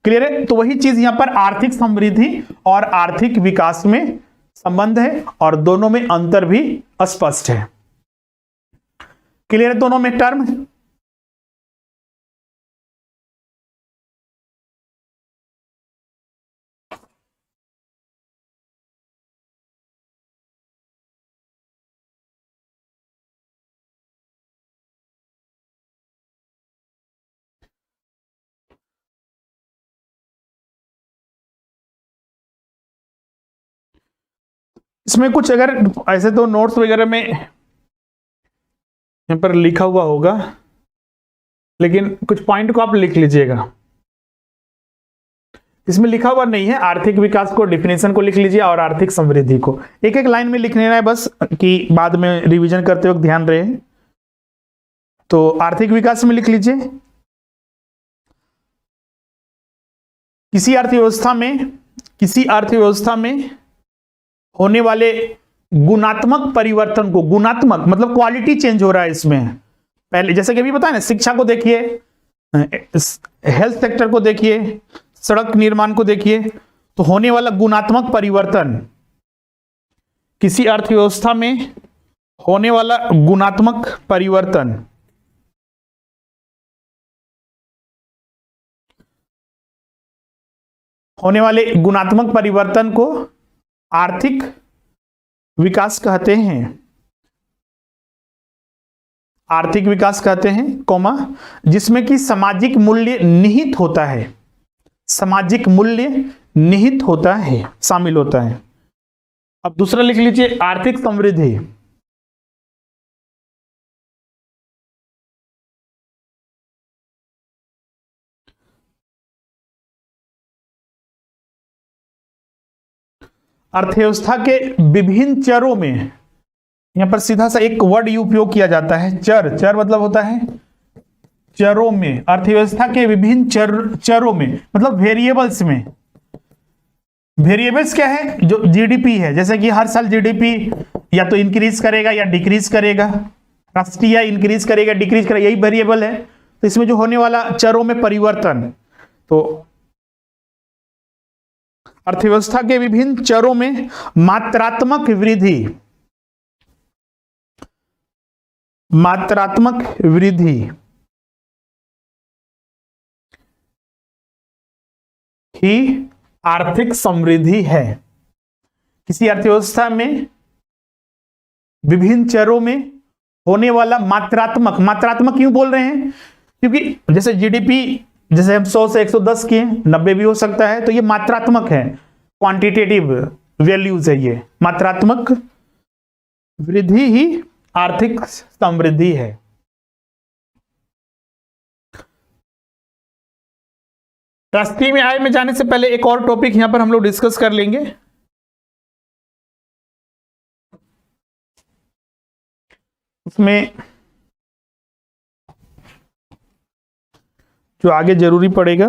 क्लियर है? तो वही चीज यहां पर आर्थिक समृद्धि और आर्थिक विकास में संबंध है, और दोनों में अंतर भी स्पष्ट है। क्लियर है दोनों में टर्म? इसमें कुछ अगर ऐसे तो नोट्स वगैरह में यहाँ पर लिखा हुआ होगा, लेकिन कुछ पॉइंट को आप लिख लीजिएगा। इसमें लिखा हुआ नहीं है, आर्थिक विकास को डेफिनेशन को लिख लीजिए और आर्थिक समृद्धि को एक एक लाइन में लिख लेना है बस, कि बाद में रिवीजन करते वक्त ध्यान रहे। तो आर्थिक विकास में लिख लीजिए, किसी अर्थव्यवस्था में होने वाले गुणात्मक परिवर्तन को, गुणात्मक मतलब क्वालिटी चेंज हो रहा है इसमें। पहले जैसे कि अभी बताया ना, शिक्षा को देखिए, हेल्थ सेक्टर को देखिए, सड़क निर्माण को देखिए, तो होने वाला गुणात्मक परिवर्तन, किसी अर्थव्यवस्था में होने वाला गुणात्मक परिवर्तन को आर्थिक विकास कहते हैं। आर्थिक विकास कहते हैं, कौमा, जिसमें कि सामाजिक मूल्य निहित होता है, सामाजिक मूल्य निहित होता है, शामिल होता है। अब दूसरा लिख लीजिए, आर्थिक समृद्धि। अर्थव्यवस्था के विभिन्न चरों में, यहां पर सीधा सा एक वर्ड उपयोग किया जाता है, चर। चर मतलब होता है चरों में, अर्थव्यवस्था के विभिन्न चरों में मतलब वेरिएबल्स में। वेरिएबल्स क्या है? जो जीडीपी है, जैसे कि हर साल जीडीपी या तो इंक्रीज करेगा या डिक्रीज करेगा, राष्ट्रीय इंक्रीज करेगा डिक्रीज करेगा, यही वेरिएबल है। तो इसमें जो होने वाला चरों में परिवर्तन, तो अर्थव्यवस्था के विभिन्न चरों में मात्रात्मक वृद्धि, मात्रात्मक वृद्धि ही आर्थिक समृद्धि है। किसी अर्थव्यवस्था में विभिन्न चरों में होने वाला मात्रात्मक, मात्रात्मक क्यों बोल रहे हैं? क्योंकि जैसे जीडीपी, जैसे हम 100 से 110 किए, 90 भी हो सकता है, तो ये मात्रात्मक है, क्वांटिटेटिव वैल्यूज है, ये मात्रात्मक वृद्धि ही आर्थिक समृद्धि है। राष्ट्रीय में आय में जाने से पहले एक और टॉपिक यहां पर हम लोग डिस्कस कर लेंगे। उसमें जो आगे जरूरी पड़ेगा,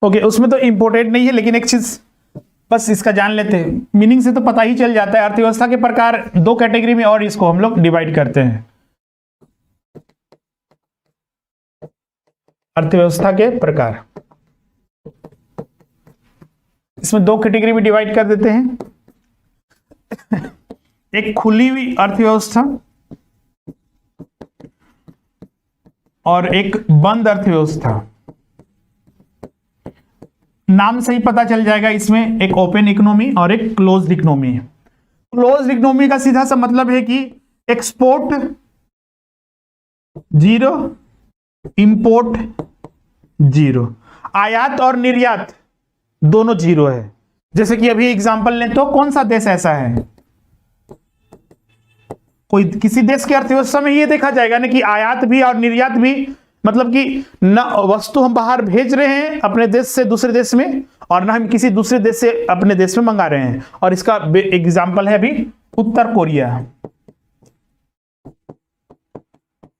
ओके, उसमें तो इंपॉर्टेंट नहीं है, लेकिन एक चीज बस इसका जान लेते हैं, मीनिंग से तो पता ही चल जाता है। अर्थव्यवस्था के प्रकार दो कैटेगरी में और इसको हम लोग डिवाइड करते हैं। अर्थव्यवस्था के प्रकार, इसमें दो कैटेगरी में डिवाइड कर देते हैं। एक खुली हुई अर्थव्यवस्था और एक बंद अर्थव्यवस्था। नाम से ही पता चल जाएगा, इसमें एक ओपन इकोनॉमी और एक क्लोज्ड इकोनॉमी है। क्लोज्ड इकोनॉमी का सीधा सा मतलब है कि एक्सपोर्ट 0, इंपोर्ट 0, आयात और निर्यात दोनों 0 है। जैसे कि अभी एग्जांपल लें तो कौन सा देश ऐसा है, कोई किसी देश की अर्थव्यवस्था में ये देखा जाएगा ना कि आयात भी और निर्यात भी, मतलब कि न वस्तु हम बाहर भेज रहे हैं अपने देश से दूसरे देश में, और ना हम किसी दूसरे देश से अपने देश में मंगा रहे हैं। और इसका एग्जांपल है अभी उत्तर कोरिया,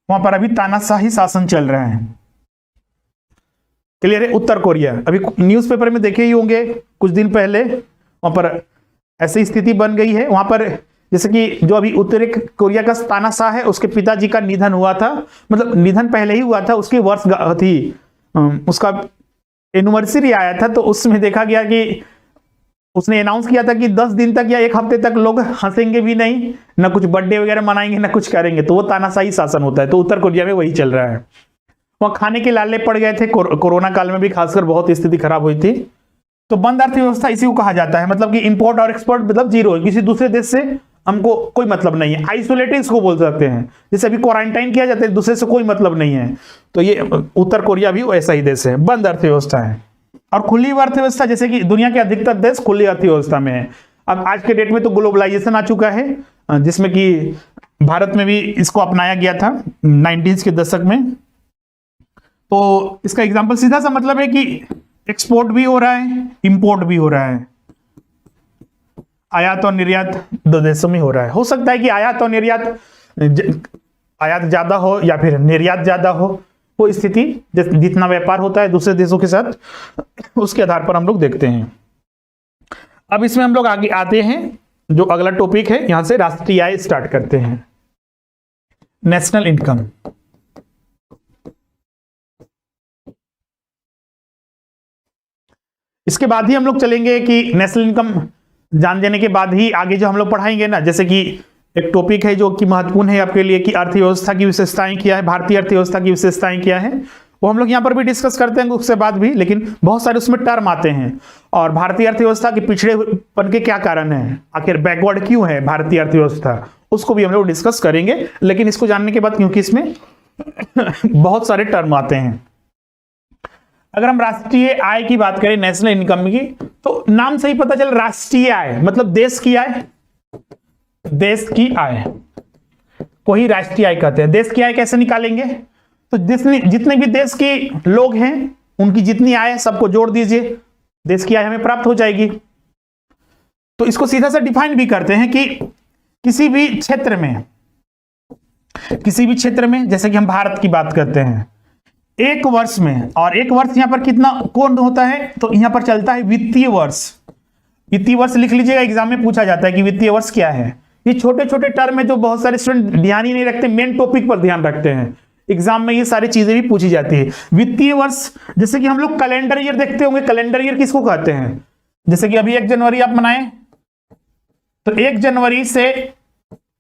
वहां पर अभी तानाशाही शासन चल रहा है। क्लियर है? उत्तर कोरिया, अभी न्यूज़पेपर में देखे ही होंगे कुछ दिन पहले, वहां पर ऐसी स्थिति बन गई है। वहां पर जैसे कि जो अभी उत्तरी कोरिया का तानाशाह है, उसके पिताजी का निधन हुआ था, मतलब निधन पहले ही हुआ था, उसकी वर्ष थी, उसका एनिवर्सरी आया था, तो उसमें देखा गया कि उसने अनाउंस किया था कि 10 दिन तक या 1 हफ्ते तक लोग हंसेंगे भी नहीं, ना कुछ बर्थडे वगैरह मनाएंगे, ना कुछ करेंगे। तो वो तानाशाही शासन होता है। तो उत्तर कोरिया में वही चल रहा है। वहां खाने के लाले पड़ गए थे, कोरोना काल में भी खासकर बहुत स्थिति खराब हुई थी। तो बंद अर्थव्यवस्था इसी को कहा जाता है, मतलब कि इंपोर्ट और एक्सपोर्ट मतलब 0 है, किसी दूसरे देश से हमको कोई मतलब नहीं है। आइसोलेटेड इसको बोल सकते हैं, जैसे अभी क्वारंटाइन किया जाता है, दूसरे से कोई मतलब नहीं है। तो ये उत्तर कोरिया भी वैसा ही देश है, बंद अर्थव्यवस्था है। और खुली अर्थव्यवस्था, जैसे कि दुनिया के अधिकतर देश खुली अर्थव्यवस्था में है। अब आज के डेट में तो ग्लोबलाइजेशन आ चुका है, जिसमें कि भारत में भी इसको अपनाया गया था 90s के दशक में। तो इसका एग्जाम्पल सीधा सा मतलब है कि एक्सपोर्ट भी हो रहा है, इंपोर्ट भी हो रहा है, आयात और निर्यात 2 देशों में हो रहा है। हो सकता है कि आयात और निर्यात आयात ज्यादा हो या फिर निर्यात ज्यादा हो, वो स्थिति जितना व्यापार होता है दूसरे देशों के साथ, उसके आधार पर हम लोग देखते हैं। अब इसमें हम लोग आगे आते हैं, जो अगला टॉपिक है, यहां से राष्ट्रीय आय स्टार्ट करते हैं, नेशनल इनकम। इसके बाद ही हम लोग चलेंगे कि नेशनल इनकम जान लेने के बाद ही आगे जो हम लोग पढ़ाएंगे ना, जैसे कि एक टॉपिक है जो कि महत्वपूर्ण है आपके लिए कि अर्थव्यवस्था की विशेषताएं क्या है, भारतीय अर्थव्यवस्था की विशेषताएं क्या है, वो हम लोग यहाँ पर भी डिस्कस करते हैं उसके बाद भी। लेकिन बहुत सारे उसमें टर्म आते हैं, और भारतीय अर्थव्यवस्था के पिछड़ेपन के क्या कारण है, आखिर बैकवर्ड क्यों है भारतीय अर्थव्यवस्था, उसको भी हम लोग डिस्कस करेंगे। लेकिन इसको जानने के बाद, क्योंकि इसमें बहुत सारे टर्म आते हैं, अगर हम राष्ट्रीय आय की बात करें, नेशनल इनकम की, तो नाम से ही पता चल, राष्ट्रीय आय मतलब देश की आय, देश की आय को ही राष्ट्रीय आय कहते हैं। देश की आय कैसे निकालेंगे, तो जितने भी देश के लोग हैं उनकी जितनी आय है सबको जोड़ दीजिए, देश की आय हमें प्राप्त हो जाएगी। तो इसको सीधा सा डिफाइन भी करते हैं कि किसी भी क्षेत्र में, जैसे कि हम भारत की बात करते हैं, एक वर्ष में, और एक वर्ष यहां पर कितना कौन होता है, तो यहां पर चलता है वित्तीय वर्ष। वित्तीय वर्ष लिख लीजिएगा, एग्जाम में पूछा जाता है कि वित्तीय वर्ष क्या है। ये छोटे छोटे टर्म है जो बहुत सारे स्टूडेंट ध्यान ही नहीं रखते, मेन टॉपिक पर ध्यान रखते हैं। एग्जाम में ये सारी चीजें भी पूछी जाती है। वित्तीय वर्ष, जैसे कि हम लोग कैलेंडर ईयर देखते होंगे, कैलेंडर ईयर किसको कहते हैं, जैसे कि अभी 1 जनवरी आप मनाएं, तो 1 जनवरी से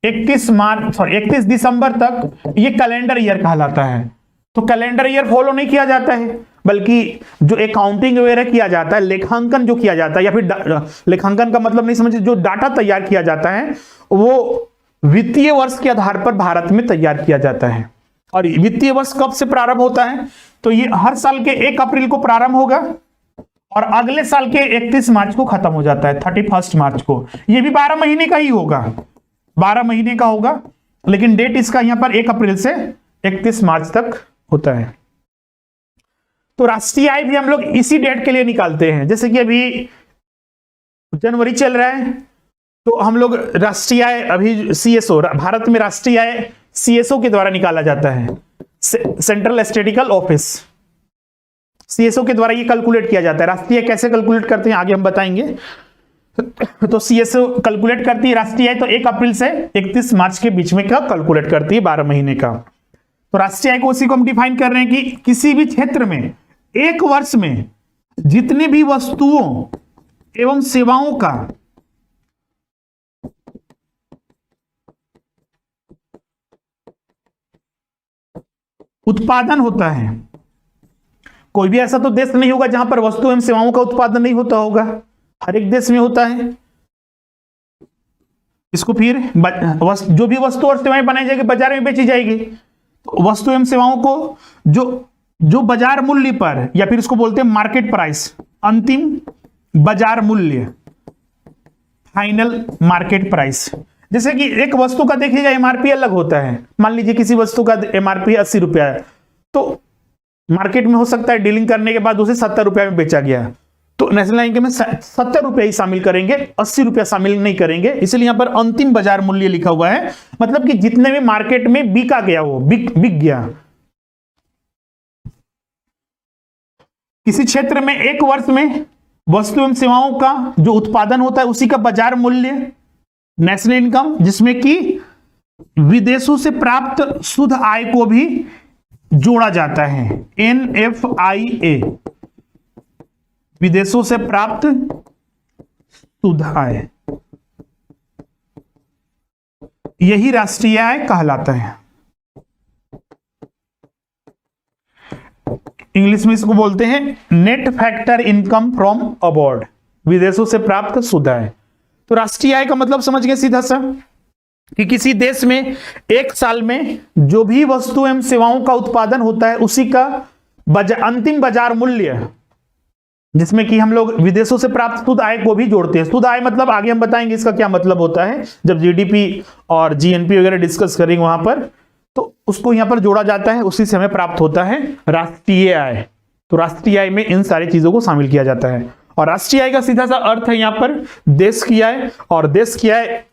31 दिसंबर तक ये कैलेंडर ईयर कहलाता है। तो कैलेंडर ईयर फॉलो नहीं किया जाता है, बल्कि जो अकाउंटिंग वगैरह किया जाता है, लेखांकन जो किया जाता है, या फिर लेखांकन का मतलब नहीं समझे, जो डाटा तैयार किया जाता है वो वित्तीय वर्ष के आधार पर भारत में तैयार किया जाता है। और वित्तीय वर्ष कब से प्रारंभ होता है, तो ये हर साल के 1 अप्रैल को प्रारंभ होगा और अगले साल के 31 मार्च को खत्म हो जाता है, 31 मार्च को। ये भी 12 महीने का ही होगा, 12 महीने का होगा, लेकिन डेट इसका यहां पर 1 अप्रैल से 31 मार्च तक होता है। तो राष्ट्रीय आय भी हम लोग इसी डेट के लिए निकालते हैं। जैसे कि अभी जनवरी चल रहा है, तो हम लोग राष्ट्रीय आय अभी सीएसओ, भारत में राष्ट्रीय आय सीएसओ के द्वारा निकाला जाता है, सेंट्रल स्टैटिस्टिकल ऑफिस, सीएसओ के द्वारा ये कैलकुलेट किया जाता है। राष्ट्रीय आय कैसे कैलकुलेट करते हैं आगे हम बताएंगे। तो सीएसओ कैलकुलेट करती है राष्ट्रीय आय, तो 1 अप्रैल से 31 मार्च के बीच में का कैलकुलेट करती है, 12 महीने का। तो राष्ट्रीय आय को उसी को हम डिफाइन कर रहे हैं कि किसी भी क्षेत्र में एक वर्ष में जितने भी वस्तुओं एवं सेवाओं का उत्पादन होता है। कोई भी ऐसा तो देश नहीं होगा जहां पर वस्तु एवं सेवाओं का उत्पादन नहीं होता होगा, हर एक देश में होता है। इसको फिर जो भी वस्तु और सेवाएं बनाई जाएगी बाजार में बेची जाएगी। तो वस्तु एवं सेवाओं को जो बाजार मूल्य पर, या फिर इसको बोलते हैं मार्केट प्राइस, अंतिम बाजार मूल्य, फाइनल मार्केट प्राइस। जैसे कि एक वस्तु का देखिएगा एमआरपी अलग होता है। मान लीजिए किसी वस्तु का एमआरपी 80 रुपया है, तो मार्केट में हो सकता है डीलिंग करने के बाद उसे 70 रुपया में बेचा गया, तो नेशनल बैंक में 70 रुपया ही शामिल करेंगे, 80 रुपया शामिल नहीं करेंगे। इसलिए यहां पर अंतिम बाजार मूल्य लिखा हुआ है, मतलब कि जितने भी मार्केट में बिका गया वो बिक गया। किसी क्षेत्र में एक वर्ष में वस्तु एवं सेवाओं का जो उत्पादन होता है उसी का बाजार मूल्य, नेशनल इनकम, जिसमें कि विदेशों से प्राप्त शुद्ध आय को भी जोड़ा जाता है, NFIA, विदेशों से प्राप्त शुद्ध आय, यही राष्ट्रीय आय कहलाता है। इंग्लिश में इसको बोलते हैं net factor income from abroad, विदेशों से प्राप्त शुद्ध आय। तो राष्ट्रीय आय का मतलब समझ गए सीधा सा, कि किसी देश में एक साल में जो भी वस्तु एवं सेवाओं का उत्पादन होता है उसी का अंतिम बाजार मूल्य, जिसमें कि हम लोग विदेशों से प्राप्त शुद्ध आय को भी जोड़ते हैं। शुद्ध आय मतलब आगे हम बताएंगे इसका क्या मतलब होता है, जब जीडीपी और जीएनपी वगैरह डिस्कस करेंगे वहां पर, तो उसको यहां पर जोड़ा जाता है, उसी से हमें प्राप्त होता है राष्ट्रीय आय। तो राष्ट्रीय आय में इन सारी चीजों को शामिल किया जाता है। और राष्ट्रीय आय का सीधा सा अर्थ है यहां पर देश की आय, और देश की आय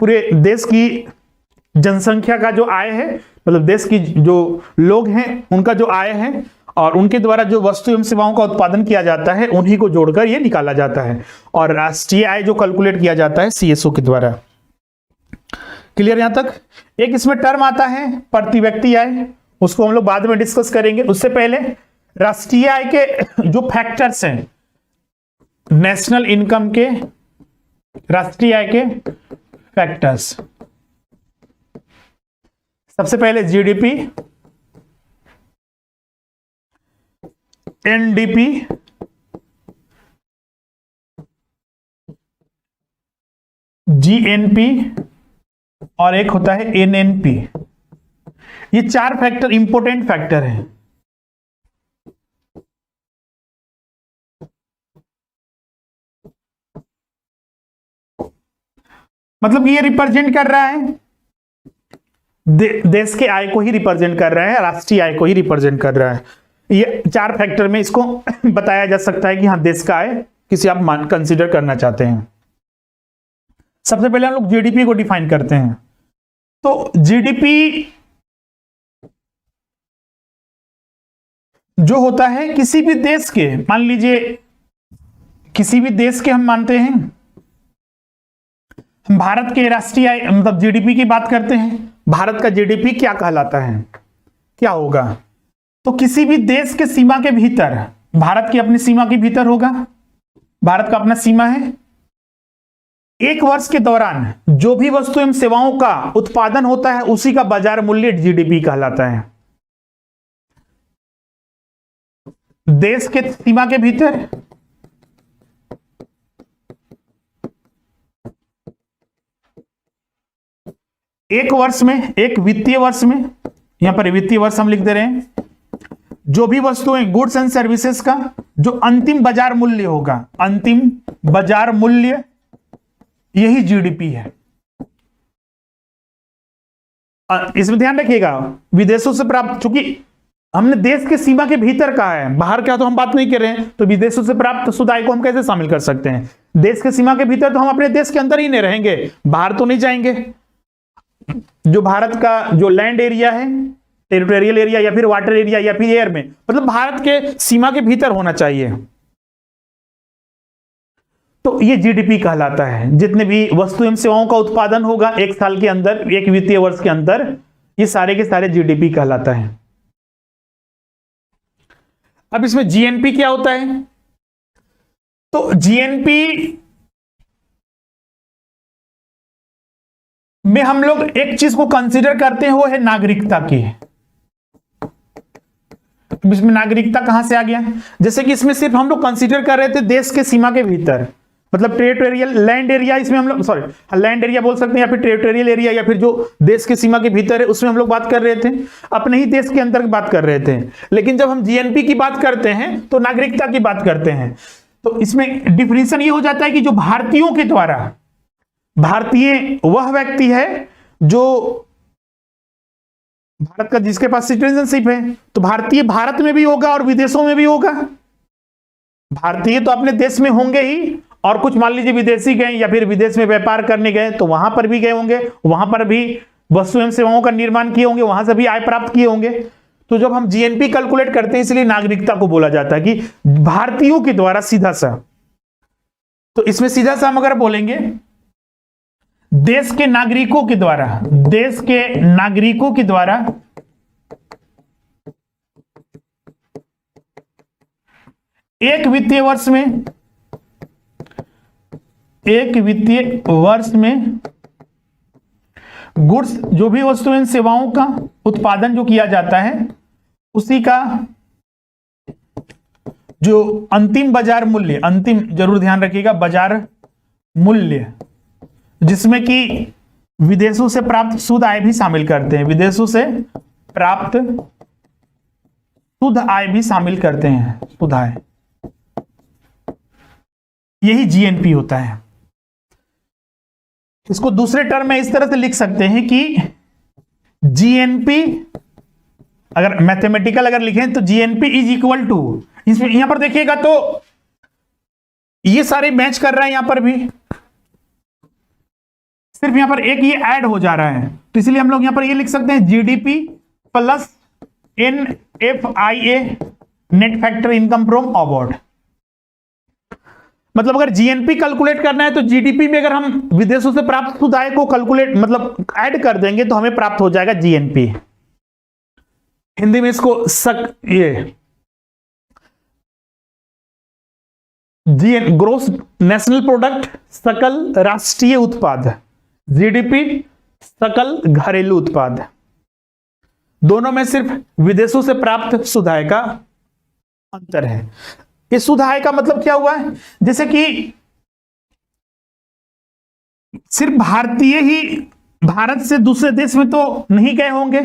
पूरे देश की जनसंख्या का जो आय है, मतलब देश की जो लोग हैं उनका जो आय है, और उनके द्वारा जो वस्तु एवं सेवाओं का उत्पादन किया जाता है उन्हीं को जोड़कर ये निकाला जाता है। और राष्ट्रीय आय जो कैलकुलेट किया जाता है सीएसओ के द्वारा। क्लियर यहां तक? एक इसमें टर्म आता है प्रति व्यक्ति आय, उसको हम लोग बाद में डिस्कस करेंगे। उससे पहले राष्ट्रीय आय के जो फैक्टर्स हैं, नेशनल इनकम के, राष्ट्रीय आय के फैक्टर्स, सबसे पहले जीडीपी, एनडीपी, जीएनपी और एक होता है एनएनपी। ये 4 फैक्टर इंपॉर्टेंट फैक्टर हैं। मतलब कि ये रिप्रेजेंट कर रहा है देश के आय को ही रिप्रेजेंट कर रहा है, राष्ट्रीय आय को ही रिप्रेजेंट कर रहा है। ये 4 फैक्टर में इसको बताया जा सकता है कि हाँ देश का आय किसी आप कंसीडर करना चाहते हैं। सबसे पहले हम लोग जीडीपी को डिफाइन करते हैं। तो जीडीपी जो होता है किसी भी देश के, मान लीजिए किसी भी देश के हम मानते हैं, हम भारत के राष्ट्रीय आय मतलब जीडीपी की बात करते हैं। भारत का जीडीपी क्या कहलाता है, क्या होगा? तो किसी भी देश के सीमा के भीतर, भारत की अपनी सीमा के भीतर होगा, भारत का अपना सीमा है, एक वर्ष के दौरान जो भी वस्तु एवं सेवाओं का उत्पादन होता है उसी का बाजार मूल्य जीडीपी कहलाता है। देश के सीमा के भीतर एक वर्ष में, एक वित्तीय वर्ष में, यहां पर वित्तीय वर्ष हम लिख दे रहे हैं, जो भी वस्तुएं, गुड्स एंड सर्विसेज का जो अंतिम बाजार मूल्य होगा, अंतिम बाजार मूल्य, यही जीडीपी है। इसमें ध्यान रखिएगा, विदेशों से प्राप्त, चूंकि हमने देश के सीमा के भीतर कहा है, बाहर क्या तो हम बात नहीं कर रहे हैं, तो विदेशों से प्राप्त शुद्ध आय को हम कैसे शामिल कर सकते हैं? देश के सीमा के भीतर तो हम अपने देश के अंदर ही नहीं रहेंगे, बाहर तो नहीं जाएंगे। जो भारत का जो लैंड एरिया है, टेरिटोरियल एरिया या फिर वाटर एरिया या फिर एयर में, मतलब भारत के सीमा के भीतर होना चाहिए। तो ये जीडीपी कहलाता है। जितने भी वस्तु एवं सेवाओं का उत्पादन होगा एक साल के अंदर, एक वित्तीय वर्ष के अंदर, ये सारे के सारे जीडीपी कहलाता है। अब इसमें जीएनपी क्या होता है? तो जीएनपी में हम लोग एक चीज को कंसीडर करते हैं, वो है नागरिकता की। इसमें नागरिकता कहां से आ गया? जैसे कि इसमें सिर्फ हम लोग कंसीडर कर रहे थे देश के सीमा के भीतर, मतलब टेरिटोरियल लैंड एरिया, इसमें हम लोग सॉरी लैंड एरिया बोल सकते हैं, या फिर टेरिटोरियल एरिया, या फिर जो देश की सीमा के भीतर है उसमें हम लोग बात कर रहे थे, अपने ही देश के अंदर की बात कर रहे थे। लेकिन जब हम जीएनपी की बात करते हैं तो नागरिकता की बात करते हैं। तो इसमें डिफिनेशन ये हो जाता है कि जो भारतीयों के द्वारा, भारतीय वह व्यक्ति है जो भारत का, जिसके पास सिटीजनशिप है, तो भारतीय भारत में भी होगा और विदेशों में भी होगा। भारतीय तो अपने देश में होंगे ही, और कुछ मान लीजिए विदेशी गए या फिर विदेश में व्यापार करने गए तो वहां पर भी गए होंगे, वहां पर भी वस्तु एवं सेवाओं का निर्माण किए होंगे, वहां से भी आय प्राप्त किए होंगे। तो जब हम जीएनपी कैलकुलेट करते हैं इसलिए नागरिकता को बोला जाता है कि भारतीयों के द्वारा सीधा सा। तो इसमें सीधा सा हम अगर बोलेंगे देश के नागरिकों के द्वारा, देश के नागरिकों के द्वारा एक वित्तीय वर्ष में गुड्स, जो भी वस्तु एवं सेवाओं का उत्पादन जो किया जाता है उसी का जो अंतिम बाजार मूल्य, अंतिम जरूर ध्यान रखिएगा, बाजार मूल्य, जिसमें कि विदेशों से प्राप्त शुद्ध आय भी शामिल करते हैं, विदेशों से प्राप्त शुद्ध आय भी शामिल करते हैं, शुद्ध आय, यही जीएनपी होता है। इसको दूसरे टर्म में इस तरह से लिख सकते हैं कि जीएनपी, अगर मैथमेटिकल अगर लिखें तो जीएनपी इज इक्वल टू, इसमें यहां पर देखिएगा तो ये सारे मैच कर रहा है, यहां पर भी सिर्फ यहां पर एक ये ऐड हो जा रहा है, तो इसलिए हम लोग यहां पर ये लिख सकते हैं GDP plus NFIA, net factor income from abroad. मतलब अगर जीएनपी कैलकुलेट करना है तो जीडीपी में अगर हम विदेशों से प्राप्त शुद्ध आय को कैलकुलेट मतलब ऐड कर देंगे तो हमें प्राप्त हो जाएगा जीएनपी। हिंदी में इसको ग्रोस नेशनल प्रोडक्ट, सकल राष्ट्रीय उत्पाद, जीडीपी सकल घरेलू उत्पाद, दोनों में सिर्फ विदेशों से प्राप्त शुद्ध आय का अंतर है। इस शुद्ध आय का मतलब क्या हुआ है, जैसे कि सिर्फ भारतीय ही भारत से दूसरे देश में तो नहीं गए होंगे,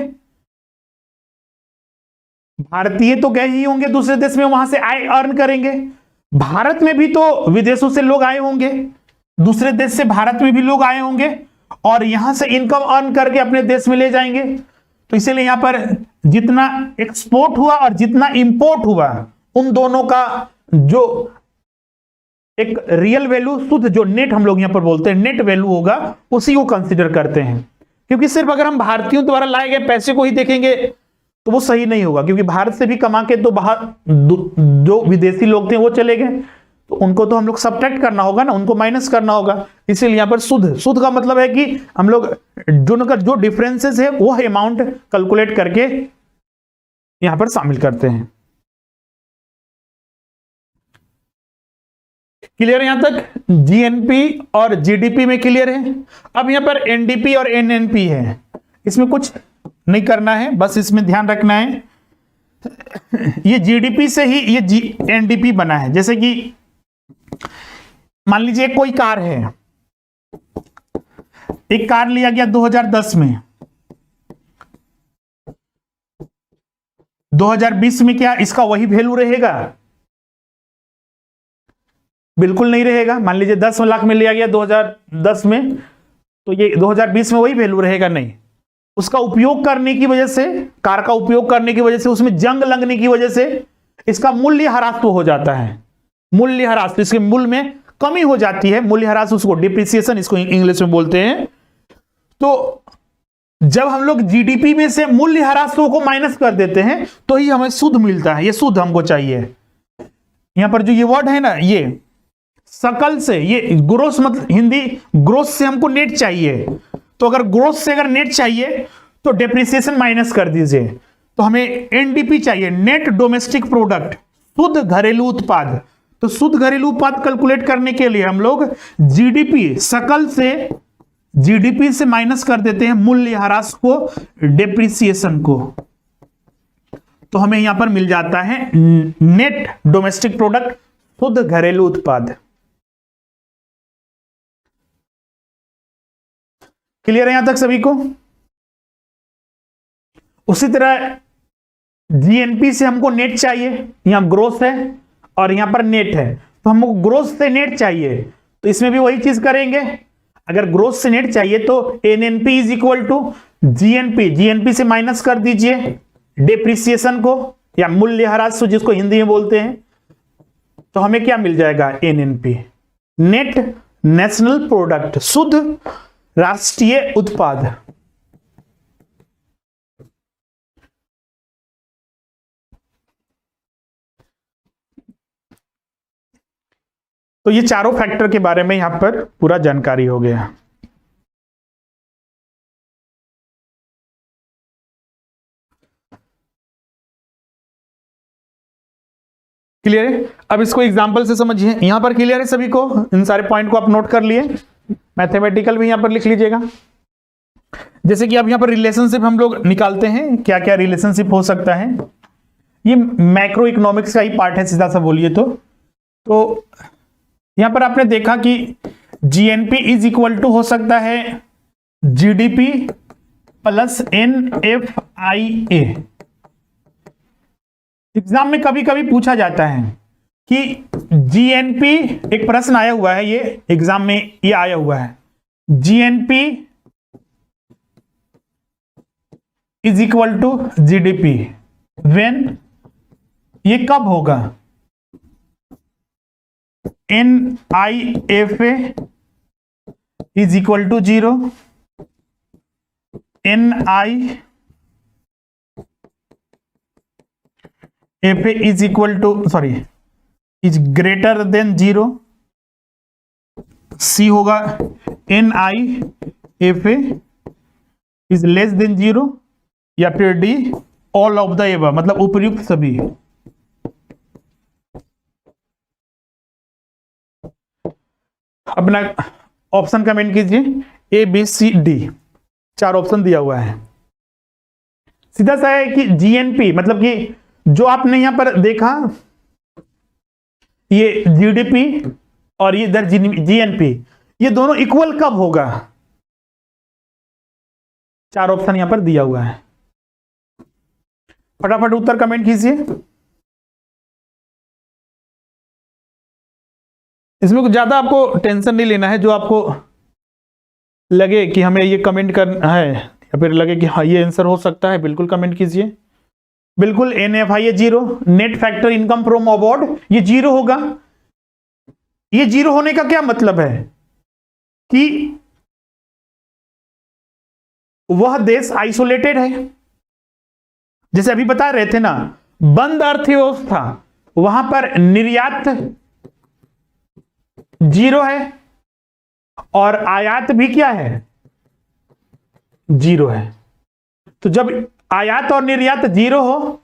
भारतीय तो गए ही होंगे दूसरे देश में, वहां से आय अर्न करेंगे। भारत में भी तो विदेशों से लोग आए होंगे, दूसरे देश से भारत में भी लोग आए होंगे और यहां से इनकम अर्न करके अपने देश में ले जाएंगे। तो इसीलिए यहां पर जितना एक्सपोर्ट हुआ और जितना इंपोर्ट हुआ, उन दोनों का जो एक रियल वैल्यू, शुद्ध जो नेट हम लोग यहां पर बोलते हैं नेट वैल्यू होगा, उसी को कंसीडर करते हैं। क्योंकि सिर्फ अगर हम भारतीयों द्वारा लाए गए पैसे को ही देखेंगे तो वो सही नहीं होगा, क्योंकि भारत से भी कमा के तो बाहर जो विदेशी लोग थे वो चले गए, तो उनको तो हम लोग सब्ट्रैक्ट करना होगा ना, उनको माइनस करना होगा। इसीलिए यहां पर शुद्ध का मतलब है कि हम लोग दोनों का जो डिफरेंसेस है वो अमाउंट कैलकुलेट करके यहां पर शामिल करते हैं। क्लियर यहां तक? जीएनपी और जीडीपी में क्लियर है। अब यहां पर एनडीपी और एनएनपी है, इसमें कुछ नहीं करना है, बस इसमें ध्यान रखना है ये जीडीपी से ही ये एनडीपी बना है। जैसे कि मान लीजिए कोई कार है, एक कार लिया गया 2010 में, 2020 में क्या इसका वही वैल्यू रहेगा? बिल्कुल नहीं रहेगा। मान लीजिए 10 लाख में लिया गया 2010 में, तो ये 2020 में वही वैल्यू रहेगा? नहीं। उसका उपयोग करने की वजह से, कार का उपयोग करने की वजह से, उसमें जंग लगने की वजह से इसका मूल्य ह्रास हो जाता है। मूल्य ह्रास, इसके मूल्य में कमी हो जाती है, मूल्य ह्रास, उसको डिप्रिसिएशन इसको इंग्लिश में बोलते हैं। तो जब हम लोग जीडीपी में से मूल्य ह्रासों को माइनस कर देते हैं तो ही हमें शुद्ध मिलता है। ये शुद्ध हमको चाहिए। यहां पर जो ये वर्ड है ना, ये सकल से, ये ग्रोस, मतलब हिंदी ग्रोस से हमको नेट चाहिए। तो अगर ग्रोस से अगर नेट चाहिए तो डेप्रिसिएशन माइनस कर दीजिए, तो हमें एनडीपी चाहिए, नेट डोमेस्टिक प्रोडक्ट, शुद्ध घरेलू उत्पाद। तो शुद्ध घरेलू उत्पाद कैलकुलेट करने के लिए हम लोग जीडीपी, सकल से जीडीपी से माइनस कर देते हैं मूल्य ह्रास को, डेप्रिसिएशन को, तो हमें यहां पर मिल जाता है नेट डोमेस्टिक प्रोडक्ट, शुद्ध घरेलू उत्पाद। क्लियर है यहां तक सभी को? उसी तरह जीएनपी से हमको नेट चाहिए, यहां ग्रोथ है और यहां पर नेट है, तो हमको ग्रोथ से नेट चाहिए, तो इसमें भी वही चीज करेंगे। अगर ग्रोथ से नेट चाहिए तो NNP is equal to GNP, GNP से माइनस कर दीजिए डेप्रिसिएशन को या मूल्यह्रास जिसको हिंदी में बोलते हैं, तो हमें क्या मिल जाएगा? एनएनपी, नेट नेशनल प्रोडक्ट, शुद्ध राष्ट्रीय उत्पाद। तो ये चारों फैक्टर के बारे में यहां पर पूरा जानकारी हो गया। क्लियर है? अब इसको एग्जांपल से समझिए। यहां पर क्लियर है सभी को? इन सारे पॉइंट को आप नोट कर लिए, मैथमेटिकल भी यहां पर लिख लीजिएगा। जैसे कि अब यहां पर रिलेशनशिप हम लोग निकालते हैं, क्या क्या रिलेशनशिप हो सकता है। ये मैक्रो इकोनॉमिक्स का ही पार्ट है, सीधा सा बोलिए तो यहां पर आपने देखा कि जीएनपी इज इक्वल टू हो सकता है जीडीपी प्लस एनएफआईए। एग्जाम में कभी कभी पूछा जाता है कि जीएनपी, एक प्रश्न आया हुआ है, ये एग्जाम में ये आया हुआ है, GNP is equal to GDP when, ये कब होगा? NIFA is equal to 0, NIFA is equal to is greater than 0, C होगा NIFA इज लेस देन 0, या फिर D all of the above, मतलब उपयुक्त सभी। अपना ऑप्शन कमेंट कीजिए, A B C D, 4 option दिया हुआ है। सीधा सा है कि जीएनपी मतलब कि जो आपने यहां पर देखा, ये जीडीपी और ये इधर जीएनपी, ये दोनों इक्वल कब होगा? 4 ऑप्शन यहां पर दिया हुआ है। फटाफट उत्तर कमेंट कीजिए। इसमें कुछ ज्यादा आपको टेंशन नहीं लेना है, जो आपको लगे कि हमें ये कमेंट करना है या फिर लगे कि हाँ ये आंसर हो सकता है, बिल्कुल कमेंट कीजिए। बिल्कुल NFI 0, net factor income from abroad, ये 0 होगा। ये 0 होने का क्या मतलब है कि वह देश आइसोलेटेड है। जैसे अभी बता रहे थे ना, बंद अर्थव्यवस्था, वहां पर निर्यात 0 है और आयात भी क्या है? 0 है। तो जब आयात और निर्यात 0 हो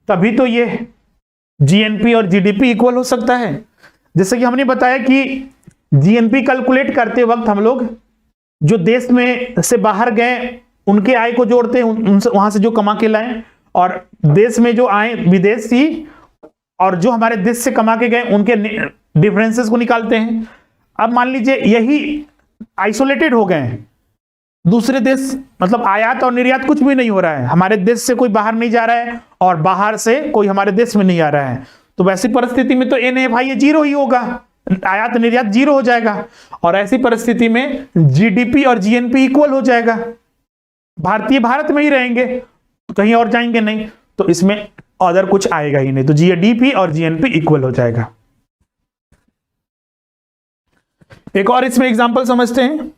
तभी तो ये जीएनपी और जीडीपी इक्वल हो सकता है। जैसे कि हमने बताया कि जीएनपी कैलकुलेट करते वक्त हम लोग जो देश में से बाहर गए उनके आय को जोड़ते हैं, उनसे वहां से जो कमा के लाए, और देश में जो आए विदेशी और जो हमारे देश से कमा के गए उनके डिफरेंसेस को निकालते हैं। अब मान लीजिए यही आइसोलेटेड हो गए हैं, दूसरे देश मतलब आयात और निर्यात कुछ भी नहीं हो रहा है, हमारे देश से कोई बाहर नहीं जा रहा है और बाहर से कोई हमारे देश में नहीं आ रहा है, तो वैसी परिस्थिति में तो NFI 0 ही होगा, आयात निर्यात 0 हो जाएगा। और ऐसी परिस्थिति में जीडीपी और जीएनपी इक्वल हो जाएगा। भारतीय भारत में ही रहेंगे, कहीं और जाएंगे नहीं, तो इसमें अदर कुछ आएगा ही नहीं, तो जीडीपी और जीएनपी इक्वल हो जाएगा। एक और इसमें एग्जांपल समझते हैं।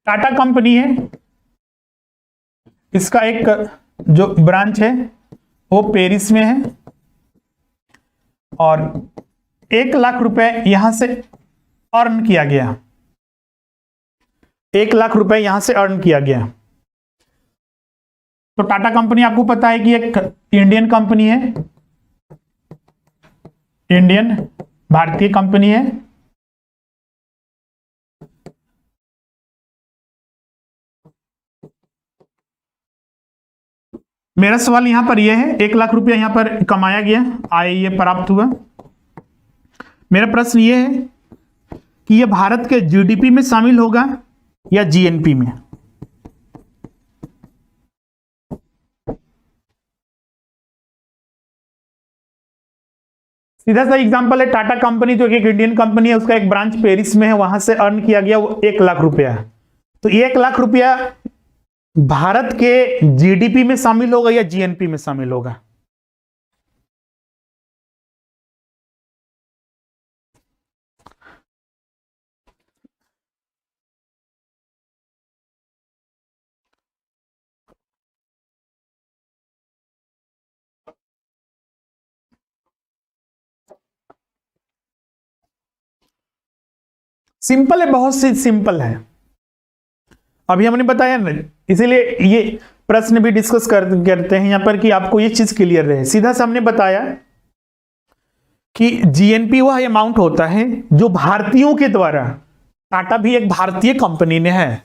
टाटा कंपनी है, इसका एक जो ब्रांच है वो पेरिस में है, और 1 लाख रुपए यहां से अर्न किया गया, 1 लाख रुपए यहां से अर्न किया गया। तो टाटा कंपनी आपको पता है कि एक इंडियन कंपनी है, इंडियन भारतीय कंपनी है। मेरा सवाल यहां पर यह है, 1,00,000 रुपया यहां पर कमाया गया, आय ये प्राप्त हुआ। मेरा प्रश्न यह है कि यह भारत के जीडीपी में शामिल होगा या जीएनपी में? सीधा सा एग्जांपल है, टाटा कंपनी जो एक इंडियन कंपनी है, उसका एक ब्रांच पेरिस में है, वहां से अर्न किया गया वो 1,00,000 रुपया है। तो 1,00,000 रुपया भारत के जीडीपी में शामिल होगा या जीएनपी में शामिल होगा? सिंपल है, बहुत सी सिंपल है, अभी हमने बताया ना, इसीलिए ये प्रश्न भी डिस्कस करते हैं यहां पर कि आपको ये चीज क्लियर रहे। सीधा सा हमने बताया कि जीएनपी वह अमाउंट होता है जो भारतीयों के द्वारा, टाटा भी एक भारतीय कंपनी ने है,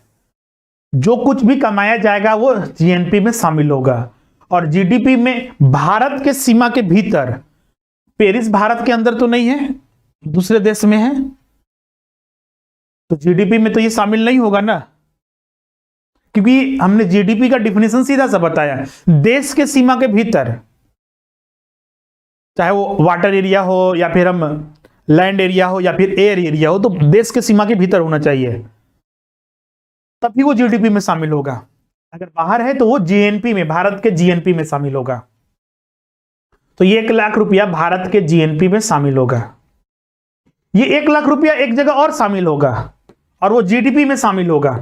जो कुछ भी कमाया जाएगा वो जीएनपी में शामिल होगा। और जीडीपी में भारत के सीमा के भीतर, पेरिस भारत के अंदर तो नहीं है, दूसरे देश में है, तो जीडीपी में तो ये शामिल नहीं होगा ना, क्योंकि हमने जीडीपी का डिफिनेशन सीधा सा बताया, देश के सीमा के भीतर, चाहे वो वाटर एरिया हो या फिर हम लैंड एरिया हो या फिर एयर एरिया हो, तो देश के सीमा के भीतर होना चाहिए, तभी वो जीडीपी में शामिल होगा। अगर बाहर है तो वो जीएनपी में, भारत के जीएनपी में शामिल होगा। तो ये 1,00,000 रुपया भारत के जीएनपी में शामिल होगा। ये 1,00,000 रुपया एक जगह और शामिल होगा और वो जीडीपी में शामिल होगा।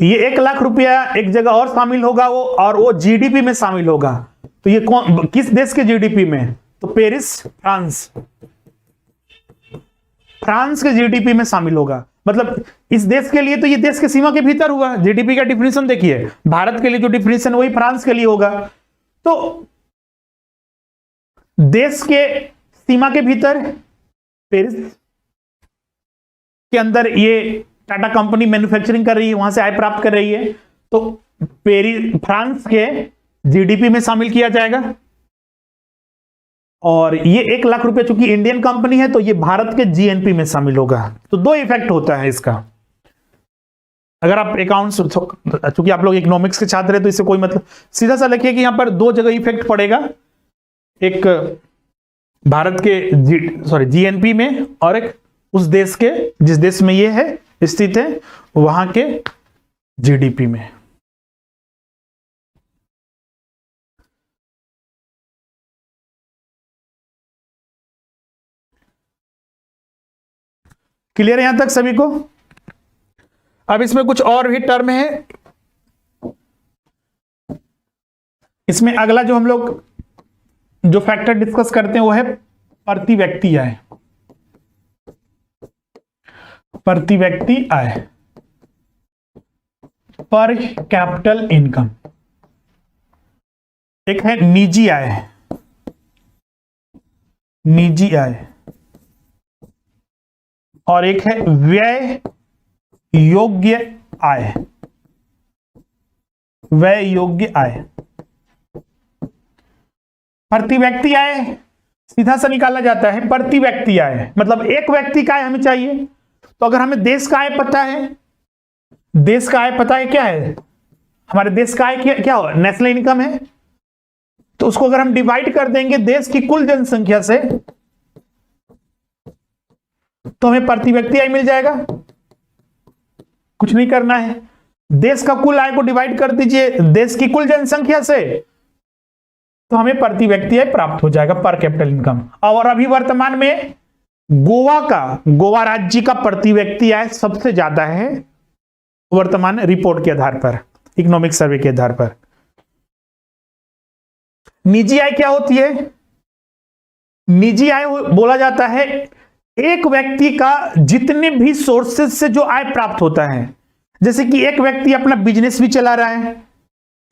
ये 1,00,000 रुपया एक जगह और शामिल होगा वो, और वो जीडीपी में शामिल होगा। तो ये कौन, किस देश के जीडीपी में? तो पेरिस, फ्रांस के जीडीपी में शामिल होगा। मतलब इस देश के लिए तो ये देश के सीमा के भीतर हुआ। जीडीपी का डिफिनेशन देखिए, भारत के लिए जो डिफिनेशन वही फ्रांस के लिए होगा। तो देश के सीमा के भीतर पेरिस के अंदर ये टाटा कंपनी मैन्युफैक्चरिंग कर रही है, वहां से आय प्राप्त कर रही है, तो पेरिस, फ्रांस के जीडीपी में शामिल किया जाएगा। और ये 1,00,000 रुपए चूंकि इंडियन कंपनी है तो ये भारत के जीएनपी में शामिल होगा। तो दो इफेक्ट होता है इसका। अगर आप अकाउंट्स, चूंकि आप लोग इकोनॉमिक्स के छात्र हैं तो इससे कोई मतलब, सीधा सा लिखिए कि यहां पर दो जगह इफेक्ट पड़ेगा, एक भारत के जीएनपी में और एक उस देश के, जिस देश में ये है स्थित है, वहां के जीडीपी में। क्लियर है यहां तक सभी को? अब इसमें कुछ और भी टर्म है। इसमें अगला जो हम लोग जो फैक्टर डिस्कस करते हैं वो है प्रति व्यक्ति आय। प्रति व्यक्ति आय, पर कैपिटल इनकम। एक है निजी आय, निजी आय, और एक है व्यय योग्य आय, व्यय योग्य आय। प्रति व्यक्ति आय सीधा सा निकाला जाता है। प्रति व्यक्ति आय मतलब एक व्यक्ति का आय हमें चाहिए। तो अगर हमें देश का आय पता है, देश का आय पता है क्या है, हमारे देश का आय क्या हो, नेशनल इनकम है, तो उसको अगर हम डिवाइड कर देंगे देश की कुल जनसंख्या से तो हमें प्रति व्यक्ति आय मिल जाएगा। कुछ नहीं करना है, देश का कुल आय को डिवाइड कर दीजिए देश की कुल जनसंख्या से, तो हमें प्रति व्यक्ति आय प्राप्त हो जाएगा, पर कैपिटल इनकम। और अभी वर्तमान में गोवा राज्य का प्रति व्यक्ति आय सबसे ज्यादा है वर्तमान रिपोर्ट के आधार पर, इकोनॉमिक सर्वे के आधार पर। निजी आय क्या होती है? निजी आय बोला जाता है एक व्यक्ति का जितने भी सोर्सेस से जो आय प्राप्त होता है, जैसे कि एक व्यक्ति अपना बिजनेस भी चला रहा है,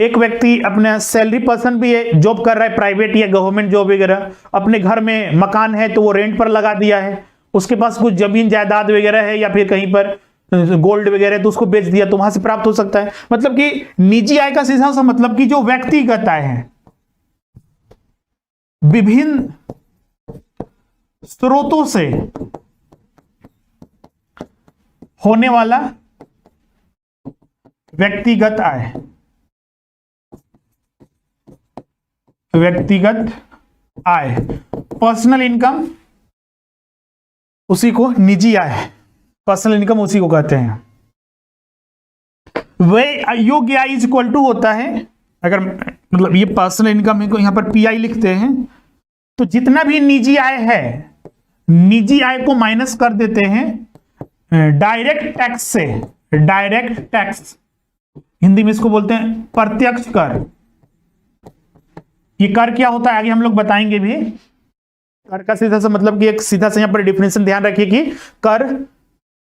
एक व्यक्ति अपना सैलरी पर्सन भी है, जॉब कर रहा है, प्राइवेट या गवर्नमेंट जॉब वगैरह, अपने घर में मकान है तो वो रेंट पर लगा दिया है, उसके पास कुछ जमीन जायदाद वगैरह है या फिर कहीं पर गोल्ड वगैरह तो उसको बेच दिया तो वहां से प्राप्त हो सकता है। मतलब कि निजी आय का सीधा सा मतलब कि जो व्यक्तिगत आय है, विभिन्न स्रोतों से होने वाला व्यक्तिगत आय, व्यक्तिगत आय, पर्सनल इनकम, उसी को निजी आय, पर्सनल इनकम उसी को कहते हैं। वह योग्य आय इज इक्वल टू होता है, अगर मतलब ये पर्सनल इनकम है को यहां पर पीआई लिखते हैं, तो जितना भी निजी आय है, निजी आय को माइनस कर देते हैं डायरेक्ट टैक्स से। डायरेक्ट टैक्स हिंदी में इसको बोलते हैं प्रत्यक्ष कर। ये कर क्या होता है आगे हम लोग बताएंगे भी। कर का सीधा सा मतलब कि एक सीधा सा यहां पर डिफिनेशन ध्यान रखिए कि कर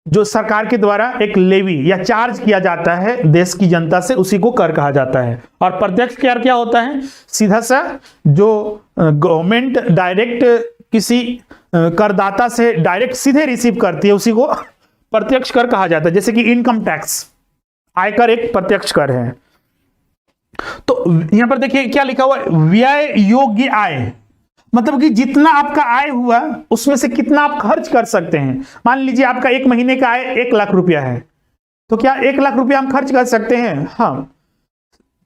जो सरकार के द्वारा एक लेवी या चार्ज किया जाता है देश की जनता से, उसी को कर कहा जाता है। और प्रत्यक्ष कर क्या होता है, सीधा सा जो गवर्नमेंट डायरेक्ट किसी करदाता से डायरेक्ट सीधे रिसीव करती है, उसी को प्रत्यक्ष कर कहा जाता है। जैसे कि इनकम टैक्स, आयकर एक प्रत्यक्ष कर है। तो यहां पर देखिए क्या लिखा हुआ है, व्यय योग्य आय, मतलब कि जितना आपका आय हुआ उसमें से कितना आप खर्च कर सकते हैं। मान लीजिए आपका एक महीने का आय 1 लाख रुपया है, तो क्या 1 लाख रुपया हम खर्च कर सकते हैं? हाँ,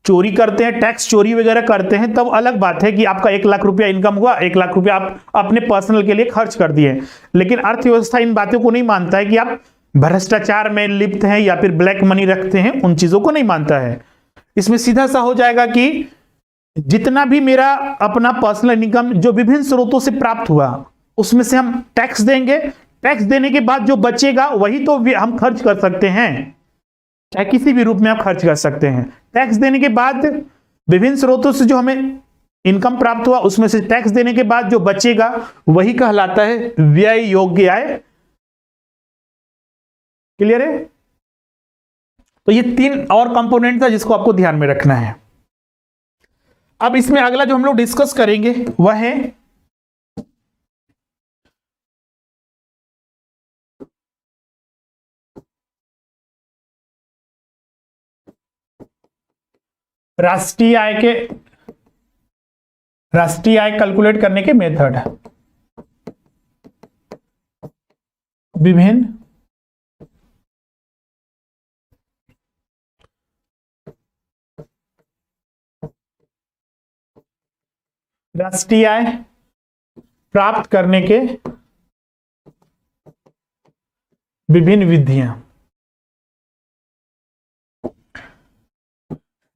चोरी करते हैं, टैक्स चोरी वगैरह करते हैं, तब अलग बात है कि आपका 1 लाख रुपया इनकम हुआ, 1 लाख रुपया आप अपने पर्सनल के लिए खर्च कर दिए। लेकिन अर्थव्यवस्था इन बातों को नहीं मानता है कि आप भ्रष्टाचार में लिप्त हैं या फिर ब्लैक मनी रखते हैं, उन चीजों को नहीं मानता है। इसमें सीधा सा हो जाएगा कि जितना भी मेरा अपना पर्सनल इनकम जो विभिन्न स्रोतों से प्राप्त हुआ, उसमें से हम टैक्स देंगे, टैक्स देने के बाद जो बचेगा वही तो हम खर्च कर सकते हैं, चाहे किसी भी रूप में आप खर्च कर सकते हैं। टैक्स देने के बाद विभिन्न स्रोतों से जो हमें इनकम प्राप्त हुआ, उसमें से टैक्स देने के बाद जो बचेगा वही कहलाता है व्यय योग्य आय। क्लियर है? तो ये 3 और कंपोनेंट था जिसको आपको ध्यान में रखना है। अब इसमें अगला जो हम लोग डिस्कस करेंगे वह है राष्ट्रीय आय कैलकुलेट करने के मेथड। विभिन्न राष्ट्रीय आय प्राप्त करने के विभिन्न विधियां।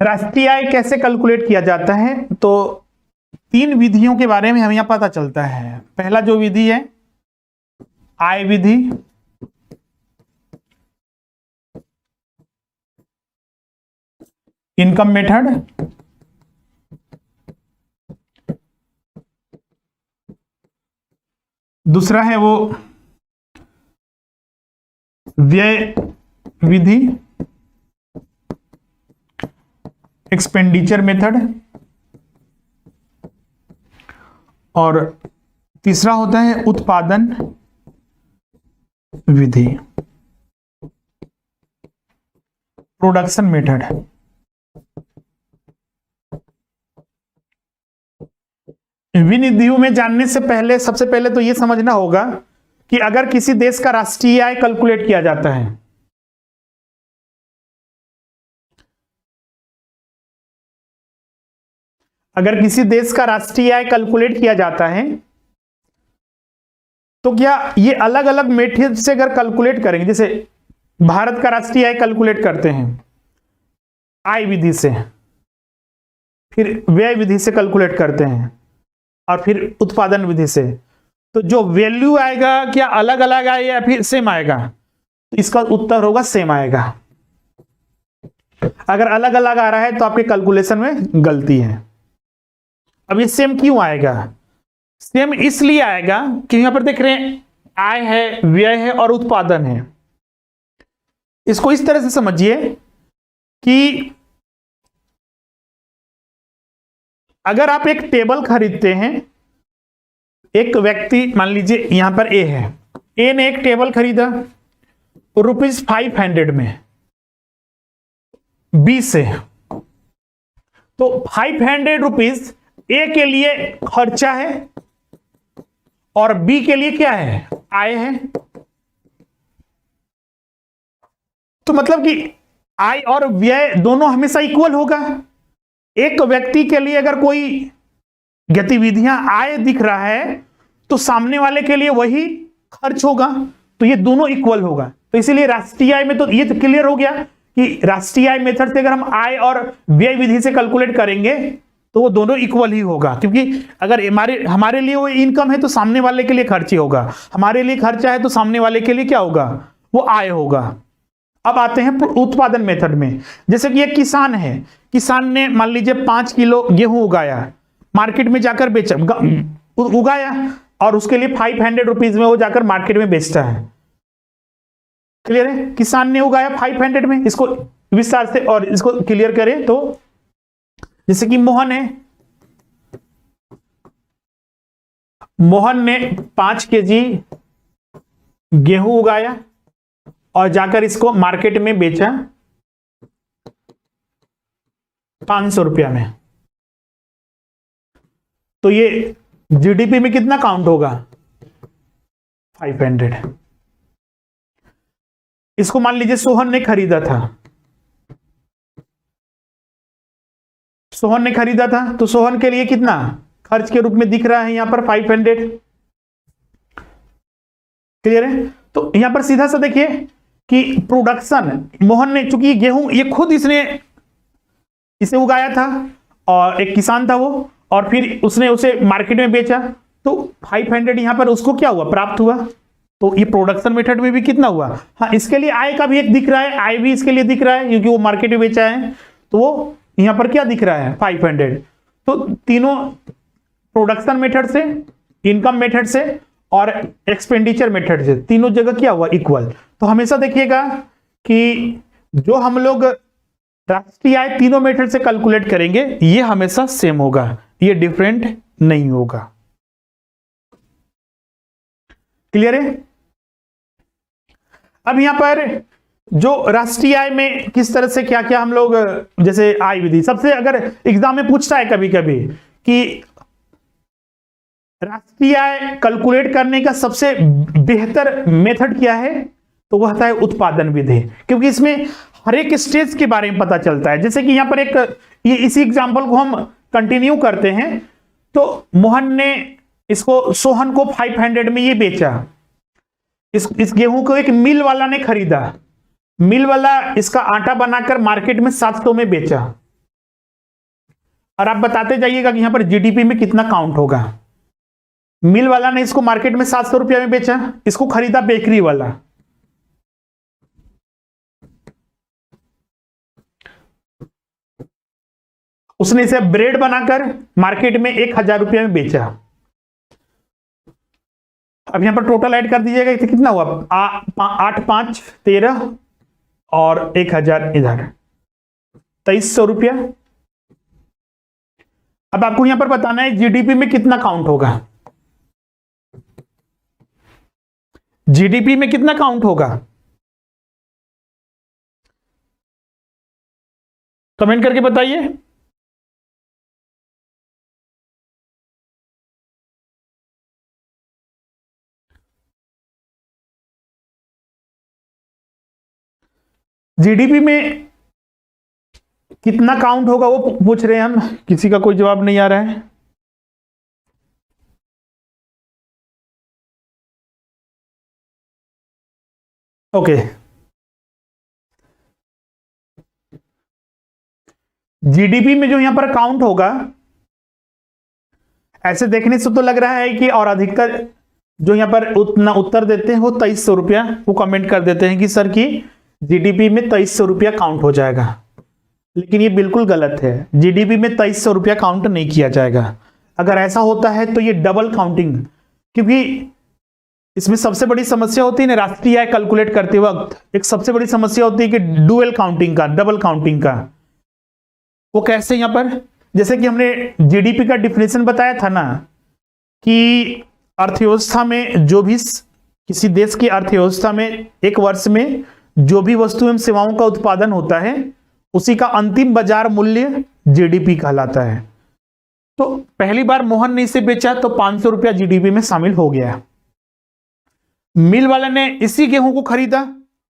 राष्ट्रीय आय कैसे कैलकुलेट किया जाता है, तो 3 विधियों के बारे में हमें यहां पता चलता है। पहला जो विधि है आय विधि, इनकम मेथड, दूसरा है वो व्यय विधि, एक्सपेंडिचर मेथड, और तीसरा होता है उत्पादन विधि, प्रोडक्शन मेथड। विनिधियों में जानने से पहले सबसे पहले तो यह समझना होगा कि अगर किसी देश का राष्ट्रीय आय कैलकुलेट किया जाता है, अगर किसी देश का राष्ट्रीय आय कैलकुलेट किया जाता है तो क्या ये अलग अलग मेथड से अगर कैलकुलेट करेंगे, जैसे भारत का राष्ट्रीय आय कैलकुलेट करते हैं आय विधि से, फिर व्यय विधि से कैलकुलेट करते हैं, और फिर उत्पादन विधि से, तो जो वैल्यू आएगा क्या अलग अलग आएगा या फिर सेम आएगा? तो इसका उत्तर होगा सेम आएगा। अगर अलग अलग आ रहा है तो आपके कैलकुलेशन में गलती है। अब ये सेम क्यों आएगा? सेम इसलिए आएगा कि यहां पर देख रहे हैं आय है, व्यय है और उत्पादन है। इसको इस तरह से समझिए कि अगर आप एक टेबल खरीदते हैं, एक व्यक्ति मान लीजिए यहां पर ए है, ए ने एक टेबल खरीदा, ₹500 में, बी से। तो ₹500 ए के लिए खर्चा है और बी के लिए क्या है, आय है। तो मतलब कि आय और व्यय दोनों हमेशा इक्वल होगा। एक व्यक्ति के लिए अगर कोई गतिविधियां आय दिख रहा है तो सामने वाले के लिए वही खर्च होगा, तो ये दोनों इक्वल होगा। तो इसीलिए राष्ट्रीय आय में तो ये तो क्लियर हो गया कि राष्ट्रीय आय मेथड से अगर हम आय और व्यय विधि से कैलकुलेट करेंगे तो वो दोनों इक्वल ही होगा, क्योंकि अगर हमारे लिए वो इनकम है तो सामने वाले के लिए खर्च ही होगा, हमारे लिए खर्चा है तो सामने वाले के लिए क्या होगा, वो आय होगा। अब आते हैं उत्पादन मेथड में। जैसे कि एक किसान है, किसान ने मान लीजिए 5 किलो गेहूं उगाया, मार्केट में जाकर बेचा, उगाया और उसके लिए ₹500 में वो जाकर मार्केट में बेचता है। क्लियर है? किसान ने उगाया 500 में। इसको विस्तार से और इसको क्लियर करें तो जैसे कि मोहन है, मोहन ने 5 केजी गेहूं उगाया और जाकर इसको मार्केट में बेचा ₹500 में। तो ये जीडीपी में कितना काउंट होगा, 500। इसको मान लीजिए सोहन ने खरीदा था, सोहन ने खरीदा था तो सोहन के लिए कितना खर्च के रूप में दिख रहा है यहां पर 500। क्लियर है? तो यहां पर सीधा सा देखिए कि प्रोडक्शन, मोहन ने, चूंकि गेहूं ये खुद इसने इसे उगाया था और एक किसान था वो, और फिर उसने उसे मार्केट में बेचा, तो 500 यहां पर उसको क्या हुआ, प्राप्त हुआ। तो ये प्रोडक्शन मेथड में भी कितना हुआ, हाँ इसके लिए आय का भी एक दिख रहा है, आय भी इसके लिए दिख रहा है क्योंकि वो मार्केट में बेचा है, तो वो यहां पर क्या दिख रहा है 500। तो तीनों प्रोडक्शन मेथड से, इनकम मेथड से और एक्सपेंडिचर मेथड से तीनों जगह क्या हुआ, इक्वल। तो हमेशा देखिएगा कि जो हम लोग राष्ट्रीय आय तीनों मेथड से कैलकुलेट करेंगे ये हमेशा सेम होगा, ये डिफरेंट नहीं होगा। क्लियर है? अब यहां पर जो राष्ट्रीय आय में किस तरह से क्या क्या हम लोग, जैसे आय विधि, सबसे अगर एग्जाम में पूछता है कभी कभी कि राष्ट्रीय आय कैलकुलेट करने का सबसे बेहतर मेथड क्या है, तो वह होता है उत्पादन विधि, क्योंकि इसमें हर एक स्टेज के बारे में पता चलता है। जैसे कि यहां पर एक ये इसी एग्जांपल को हम कंटिन्यू करते हैं, तो मोहन ने इसको, सोहन को 500 में ये बेचा, इस गेहूं को एक मिल वाला ने खरीदा, मिल वाला इसका आटा बनाकर मार्केट में 700 में बेचा, और आप बताते जाइएगा कि यहां पर जीडीपी में कितना काउंट होगा। मिल वाला ने इसको मार्केट में 700 रुपया में बेचा, इसको खरीदा बेकरी वाला, उसने इसे ब्रेड बनाकर मार्केट में 1000 रुपया में बेचा। अब यहां पर टोटल ऐड कर दीजिएगा, इसे कितना हुआ, 8 5 13 और 1000 इधर 2300 रुपया। अब आपको यहां पर बताना है जीडीपी में कितना काउंट होगा, जीडीपी में कितना काउंट होगा, कमेंट करके बताइए। जीडीपी में कितना काउंट होगा वो पूछ रहे हैं हम, किसी का कोई जवाब नहीं आ रहा है। ओके, जीडीपी में जो यहां पर काउंट होगा, ऐसे देखने से तो लग रहा है कि, और अधिकतर जो यहां पर उतना उत्तर देते हैं वो 2300 रुपया, वो कमेंट कर देते हैं कि सर की जीडीपी में 2300 रुपया काउंट हो जाएगा, लेकिन ये बिल्कुल गलत है। जीडीपी में 2300 रुपया काउंट नहीं किया जाएगा। अगर ऐसा होता है तो ये डबल काउंटिंग, क्योंकि इसमें सबसे बड़ी समस्या होती है ना राष्ट्रीय आय कैलकुलेट करते वक्त, एक सबसे बड़ी समस्या होती है कि डुअल काउंटिंग का, डबल काउंटिंग का। वो कैसे, यहां पर जैसे कि हमने जीडीपी का डिफिनेशन बताया था ना कि अर्थव्यवस्था में जो भी, किसी देश की अर्थव्यवस्था में एक वर्ष में जो भी वस्तु एवं सेवाओं का उत्पादन होता है उसी का अंतिम बाजार मूल्य जीडीपी कहलाता है। तो पहली बार मोहन ने इसे बेचा तो 500 रुपया जीडीपी में शामिल हो गया। मिल वाले ने इसी गेहूं को खरीदा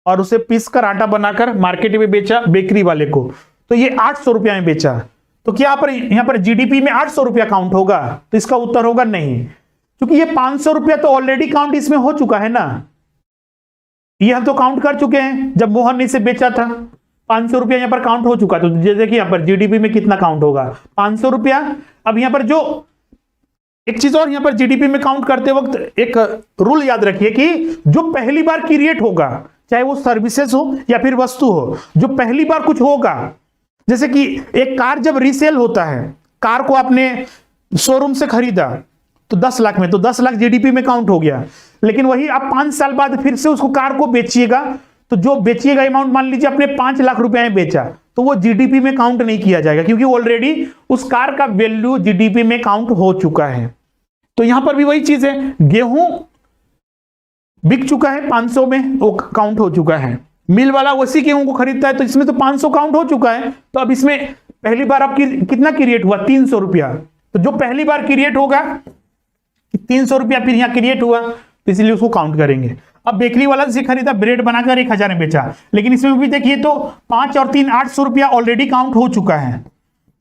और उसे पीसकर आटा बनाकर मार्केट में बेचा बेकरी वाले को, तो ये 800 रुपया में बेचा। तो क्या यहां पर जीडीपी में 800 रुपया काउंट होगा? तो इसका उत्तर होगा नहीं, क्योंकि ये 500 रुपया तो ऑलरेडी काउंट इसमें हो चुका है ना, ये हम तो काउंट कर चुके हैं जब मोहन ने इसे बेचा था। 500 रुपया यहां पर काउंट हो चुका, तो देखिए यहां पर जीडीपी में कितना काउंट होगा, 500 रुपया। अब यहां पर जो एक चीज और, यहां पर जीडीपी में काउंट करते वक्त एक रूल याद रखिए कि जो पहली बार क्रिएट होगा, चाहे वो सर्विसेज हो या फिर वस्तु हो, जो पहली बार कुछ होगा, जैसे कि एक कार जब रीसेल होता है, कार को आपने शोरूम से खरीदा तो 10 लाख में, तो 10 लाख जीडीपी में काउंट हो गया। लेकिन वही आप 5 साल बाद फिर से उसको कार को बेचिएगा, तो जो बेचिएगा अमाउंट मान लीजिए आपने 5 लाख रुपए में बेचा, तो वो जीडीपी में काउंट नहीं किया जाएगा, क्योंकि ऑलरेडी उस कार का वैल्यू जीडीपी में काउंट हो चुका है। तो यहां पर भी वही चीज है, गेहूं बिक चुका है 500 में, वो काउंट हो चुका है। मिल वाला उसी गेहूं को खरीदता है, तो इसमें तो 500 काउंट हो चुका है। तो अब इसमें पहली बार आपकी कितना क्रिएट हुआ? 300 रुपया। तो जो पहली बार क्रिएट होगा 300 रुपया फिर यहां क्रिएट हुआ, तो इसलिए उसको काउंट करेंगे। अब बेकरी वाला से खरीदा, ब्रेड बनाकर 1000 में बेचा, लेकिन इसमें भी देखिए तो 5 और 3 800 रुपया ऑलरेडी काउंट हो चुका है।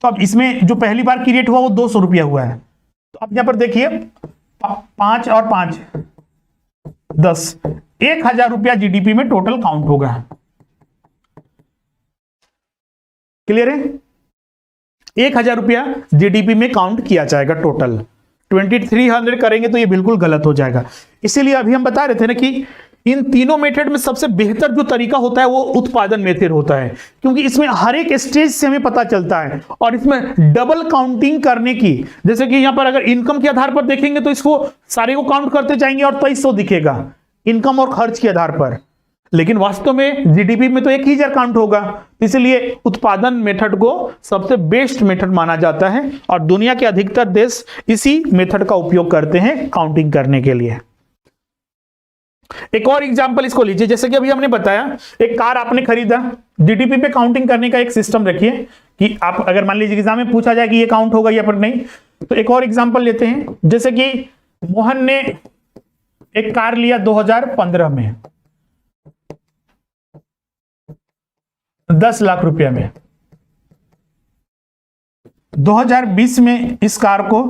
तो अब इसमें जो पहली बार क्रिएट हुआ वो 200 रुपया हुआ है। तो अब यहां पर देखिए 5 और 5 10, 1000 रुपया जीडीपी में टोटल काउंट होगा। क्लियर है? 1000 रुपया जीडीपी में काउंट किया जाएगा टोटल। 2300 करेंगे तो ये बिल्कुल गलत हो जाएगा। इसीलिए अभी हम बता रहे थे ना कि इन तीनों मेथड में सबसे बेहतर जो तरीका होता है वो उत्पादन मेथड होता है, क्योंकि इसमें हर एक स्टेज से हमें पता चलता है, और इसमें डबल काउंटिंग करने की, जैसे कि यहां पर अगर इनकम के आधार पर देखेंगे तो इसको सारे को काउंट करते जाएंगे और 2300 दिखेगा इनकम और खर्च के आधार पर, लेकिन वास्तव में जीडीपी में तो 1000 काउंट होगा। इसलिए उत्पादन मेथड को सबसे बेस्ट मेथड माना जाता है, और दुनिया के अधिकतर देश इसी मेथड का उपयोग करते हैं काउंटिंग करने के लिए। एक और एग्जांपल इसको लीजिए, जैसे कि अभी हमने बताया एक कार आपने खरीदा, जीडीपी पे काउंटिंग करने का एक सिस्टम रखिए कि आप अगर मान लीजिए एग्जाम में पूछा जाए कि ये काउंट होगा या पर नहीं। तो एक और एग्जांपल लेते हैं, जैसे कि मोहन ने एक कार लिया 2015 में 10 लाख रुपया में, 2020 में इस कार को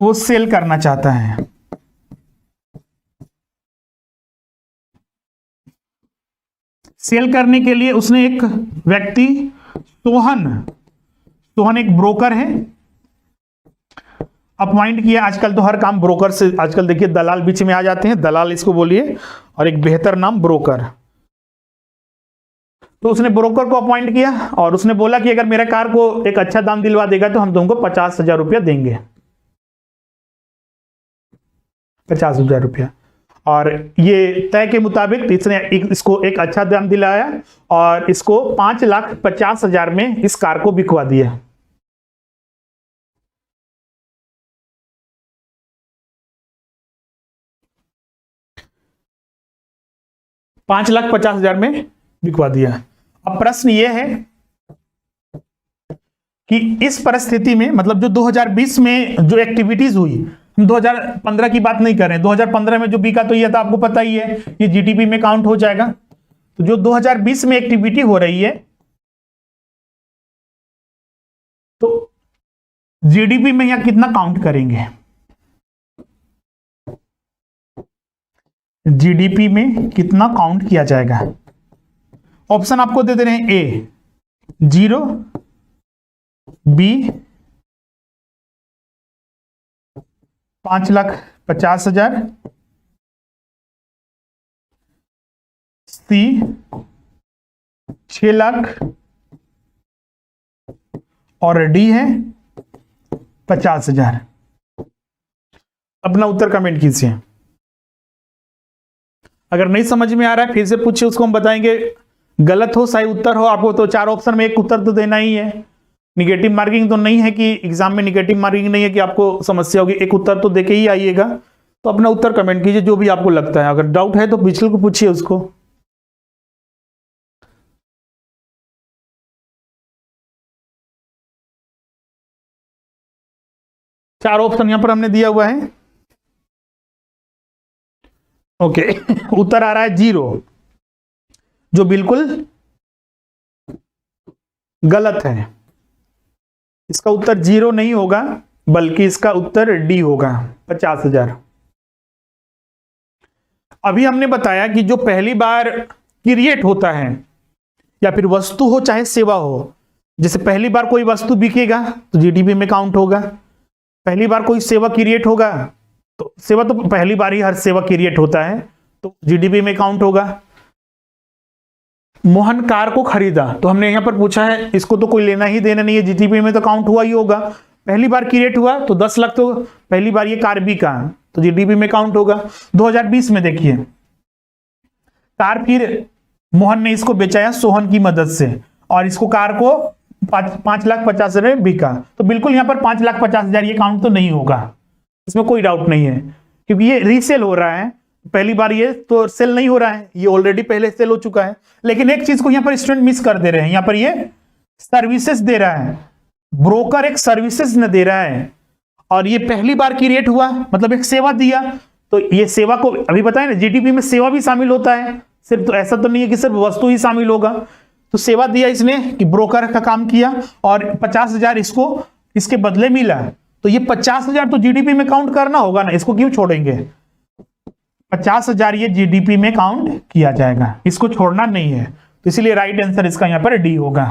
वो सेल करना चाहता है। सेल करने के लिए उसने एक व्यक्ति सोहन एक ब्रोकर है अपॉइंट किया। आजकल तो हर काम ब्रोकर से, आजकल देखिए दलाल बीच में आ जाते हैं, दलाल इसको बोलिए, और एक बेहतर नाम ब्रोकर। तो उसने ब्रोकर को अपॉइंट किया और उसने बोला कि अगर मेरा कार को एक अच्छा दाम दिलवा देगा तो हम तुमको 50,000 रुपया देंगे, 50,000 रुपया। और ये तय के मुताबिक इसने इसको एक अच्छा दाम दिलाया और इसको 5,50,000 में इस कार को बिकवा दिया। $5,50,000 में बिकवा दिया। अब प्रश्न यह है कि इस परिस्थिति में, मतलब जो 2020 में जो एक्टिविटीज हुई, हम 2015 की बात नहीं कर रहे हैं, 2015 में जो बिका तो ये तो आपको पता ही है, ये जीडीपी में काउंट हो जाएगा। तो जो 2020 में एक्टिविटी हो रही है तो जीडीपी में यहां कितना काउंट करेंगे? जीडीपी में कितना काउंट किया जाएगा? ऑप्शन आपको दे दे रहे हैं, ए 0, बी 5,50,000, सी 6 लाख, और डी है 50,000। अपना उत्तर कमेंट कीजिए। अगर नहीं समझ में आ रहा है फिर से पूछिए, उसको हम बताएंगे। गलत हो सही उत्तर हो, आपको तो 4 ऑप्शन में एक उत्तर तो देना ही है। निगेटिव मार्किंग तो नहीं है कि एग्जाम में निगेटिव मार्किंग नहीं है कि आपको समस्या होगी, एक उत्तर तो देके ही आइएगा। तो अपना उत्तर कमेंट कीजिए जो भी आपको लगता है। अगर डाउट है तो पिछले को पूछिए उसको। चार ऑप्शन यहां पर हमने दिया हुआ है। ओके उत्तर आ रहा है 0, जो बिल्कुल गलत है। इसका उत्तर 0 नहीं होगा, बल्कि इसका उत्तर डी होगा, 50,000। अभी हमने बताया कि जो पहली बार क्रिएट होता है, या फिर वस्तु हो चाहे सेवा हो, जैसे पहली बार कोई वस्तु बिकेगा तो जीडीपी में काउंट होगा, पहली बार कोई सेवा क्रिएट होगा तो सेवा तो पहली बार ही हर सेवा क्रिएट होता है तो जीडीपी में काउंट होगा। मोहन कार को खरीदा तो हमने यहां पर पूछा है, इसको तो कोई लेना ही देना नहीं है, जीडीपी में तो काउंट हुआ ही होगा। पहली बार क्रिएट हुआ तो 10 लाख, तो पहली बार ये कार बिका तो जीडीपी में काउंट होगा। 2020 में देखिए कार, फिर मोहन ने इसको बेचाया सोहन की मदद से और इसको कार को 5,50,000 में बिका, तो बिल्कुल यहां पर 5,50,000 ये काउंट तो नहीं होगा, इसमें कोई डाउट नहीं है, क्योंकि ये रीसेल हो रहा है। पहली बार ये तो सेल नहीं हो रहा है, ये ऑलरेडी पहले सेल हो चुका है। लेकिन एक चीज को यहां पर स्टूडेंट मिस कर दे रहे हैं, यहां पर ये सर्विसेज दे रहा है, ब्रोकर एक सर्विसेज न दे रहा है, और ये पहली बार क्रिएट हुआ मतलब एक सेवा दिया, तो ये सेवा को अभी बताया ना जीडीपी में सेवा भी शामिल होता है, सिर्फ तो ऐसा तो नहीं है कि सिर्फ वस्तु ही शामिल होगा। तो सेवा दिया इसने कि ब्रोकर का काम किया और 50,000 इसको इसके बदले मिला, तो ये 50,000 तो जीडीपी में काउंट करना होगा ना, इसको क्यों छोड़ेंगे? 50,000 ये जीडीपी में काउंट किया जाएगा, इसको छोड़ना नहीं है, तो इसलिए राइट आंसर इसका यहां पर डी होगा।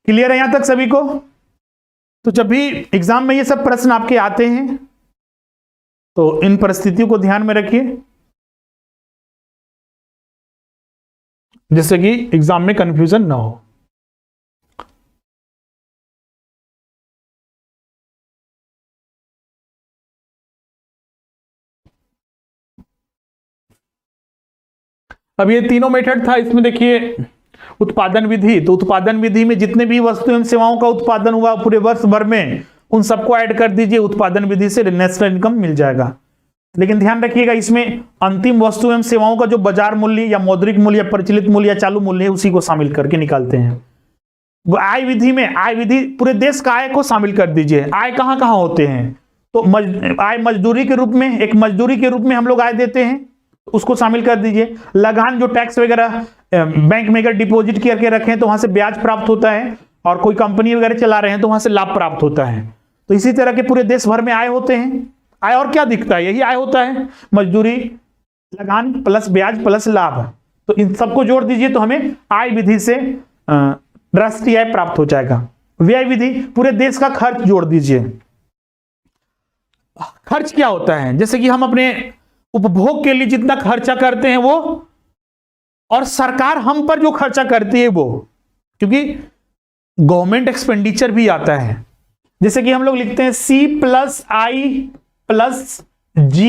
क्लियर है यहां तक सभी को? तो जब भी एग्जाम में ये सब प्रश्न आपके आते हैं तो इन परिस्थितियों को ध्यान में रखिए, जिससे कि एग्जाम में कंफ्यूजन ना हो। अब ये तीनों मेथड था, इसमें देखिए उत्पादन विधि, तो उत्पादन विधि में जितने भी वस्तु एवं सेवाओं का उत्पादन हुआ पूरे वर्ष भर में, उन सबको ऐड कर दीजिए, उत्पादन विधि से नेशनल इनकम मिल जाएगा। लेकिन ध्यान रखिएगा इसमें अंतिम वस्तु एवं सेवाओं का जो बाजार मूल्य या मौद्रिक मूल्य या प्रचलित मूल्य या चालू मूल्य है, उसी को शामिल करके निकालते हैं। वो आय विधि में, आय विधि पूरे देश का आय को शामिल कर दीजिए। आय कहां कहां होते हैं? तो आय मजदूरी के रूप में, एक मजदूरी के रूप में हम लोग आय देते हैं, उसको शामिल कर दीजिए। लगान जो टैक्स वगैरह बैंक में अगर डिपॉजिट करके रखें तो वहां से ब्याज प्राप्त होता है, और कोई कंपनी वगैरह चला रहे हैं तो वहां से लाभ प्राप्त होता है। तो इसी तरह के पूरे देश भर में आय होते हैं। आय और क्या दिखता है? यही आय होता है, मजदूरी, लगान प्लस ब्याज प्लस लाभ। तो इन सबको जोड़ दीजिए तो हमें आय विधि से राष्ट्रीय आय प्राप्त हो जाएगा। व्यय विधि, पूरे देश का खर्च जोड़ दीजिए। खर्च क्या होता है? जैसे कि हम अपने उपभोग के लिए जितना खर्चा करते हैं वो, और सरकार हम पर जो खर्चा करती है वो, क्योंकि गवर्नमेंट एक्सपेंडिचर भी आता है। जैसे कि हम लोग लिखते हैं C+I + G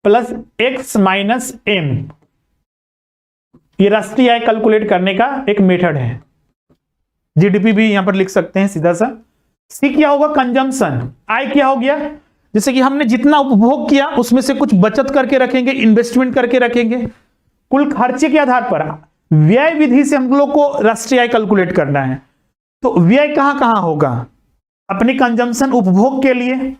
+ X - M, ये राष्ट्रीय आय कैलकुलेट करने का एक मेथड है। जीडीपी भी यहां पर लिख सकते हैं सीधा सा। C क्या होगा? कंजम्पशन। I क्या हो गया? जैसे कि हमने जितना उपभोग किया उसमें से कुछ बचत करके रखेंगे, इन्वेस्टमेंट करके रखेंगे, कुल खर्चे के आधार पर। व्यय विधि से हम लोग को राष्ट्रीय आय कैलकुलेट करना है, तो व्यय कहां कहां होगा? अपनी कंजम्पशन, उपभोग के लिए।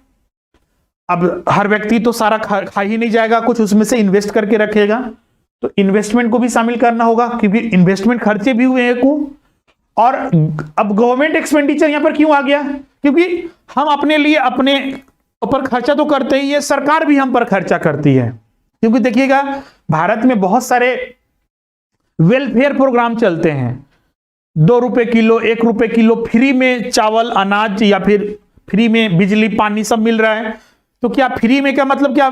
अब हर व्यक्ति तो सारा खा ही नहीं जाएगा, कुछ उसमें से इन्वेस्ट करके रखेगा, तो इन्वेस्टमेंट को भी शामिल करना होगा, क्योंकि इन्वेस्टमेंट खर्चे भी हुए हैं। और अब गवर्नमेंट एक्सपेंडिचर यहां पर क्यों आ गया? क्योंकि हम अपने लिए अपने ऊपर खर्चा तो करते ही है, सरकार भी हम पर खर्चा करती है। क्योंकि देखिएगा भारत में बहुत सारे वेलफेयर प्रोग्राम चलते हैं, 2 रुपए किलो, 1 रुपए किलो फ्री में चावल, अनाज, या फिर फ्री में बिजली, पानी सब मिल रहा है। तो क्या फ्री में क्या मतलब क्या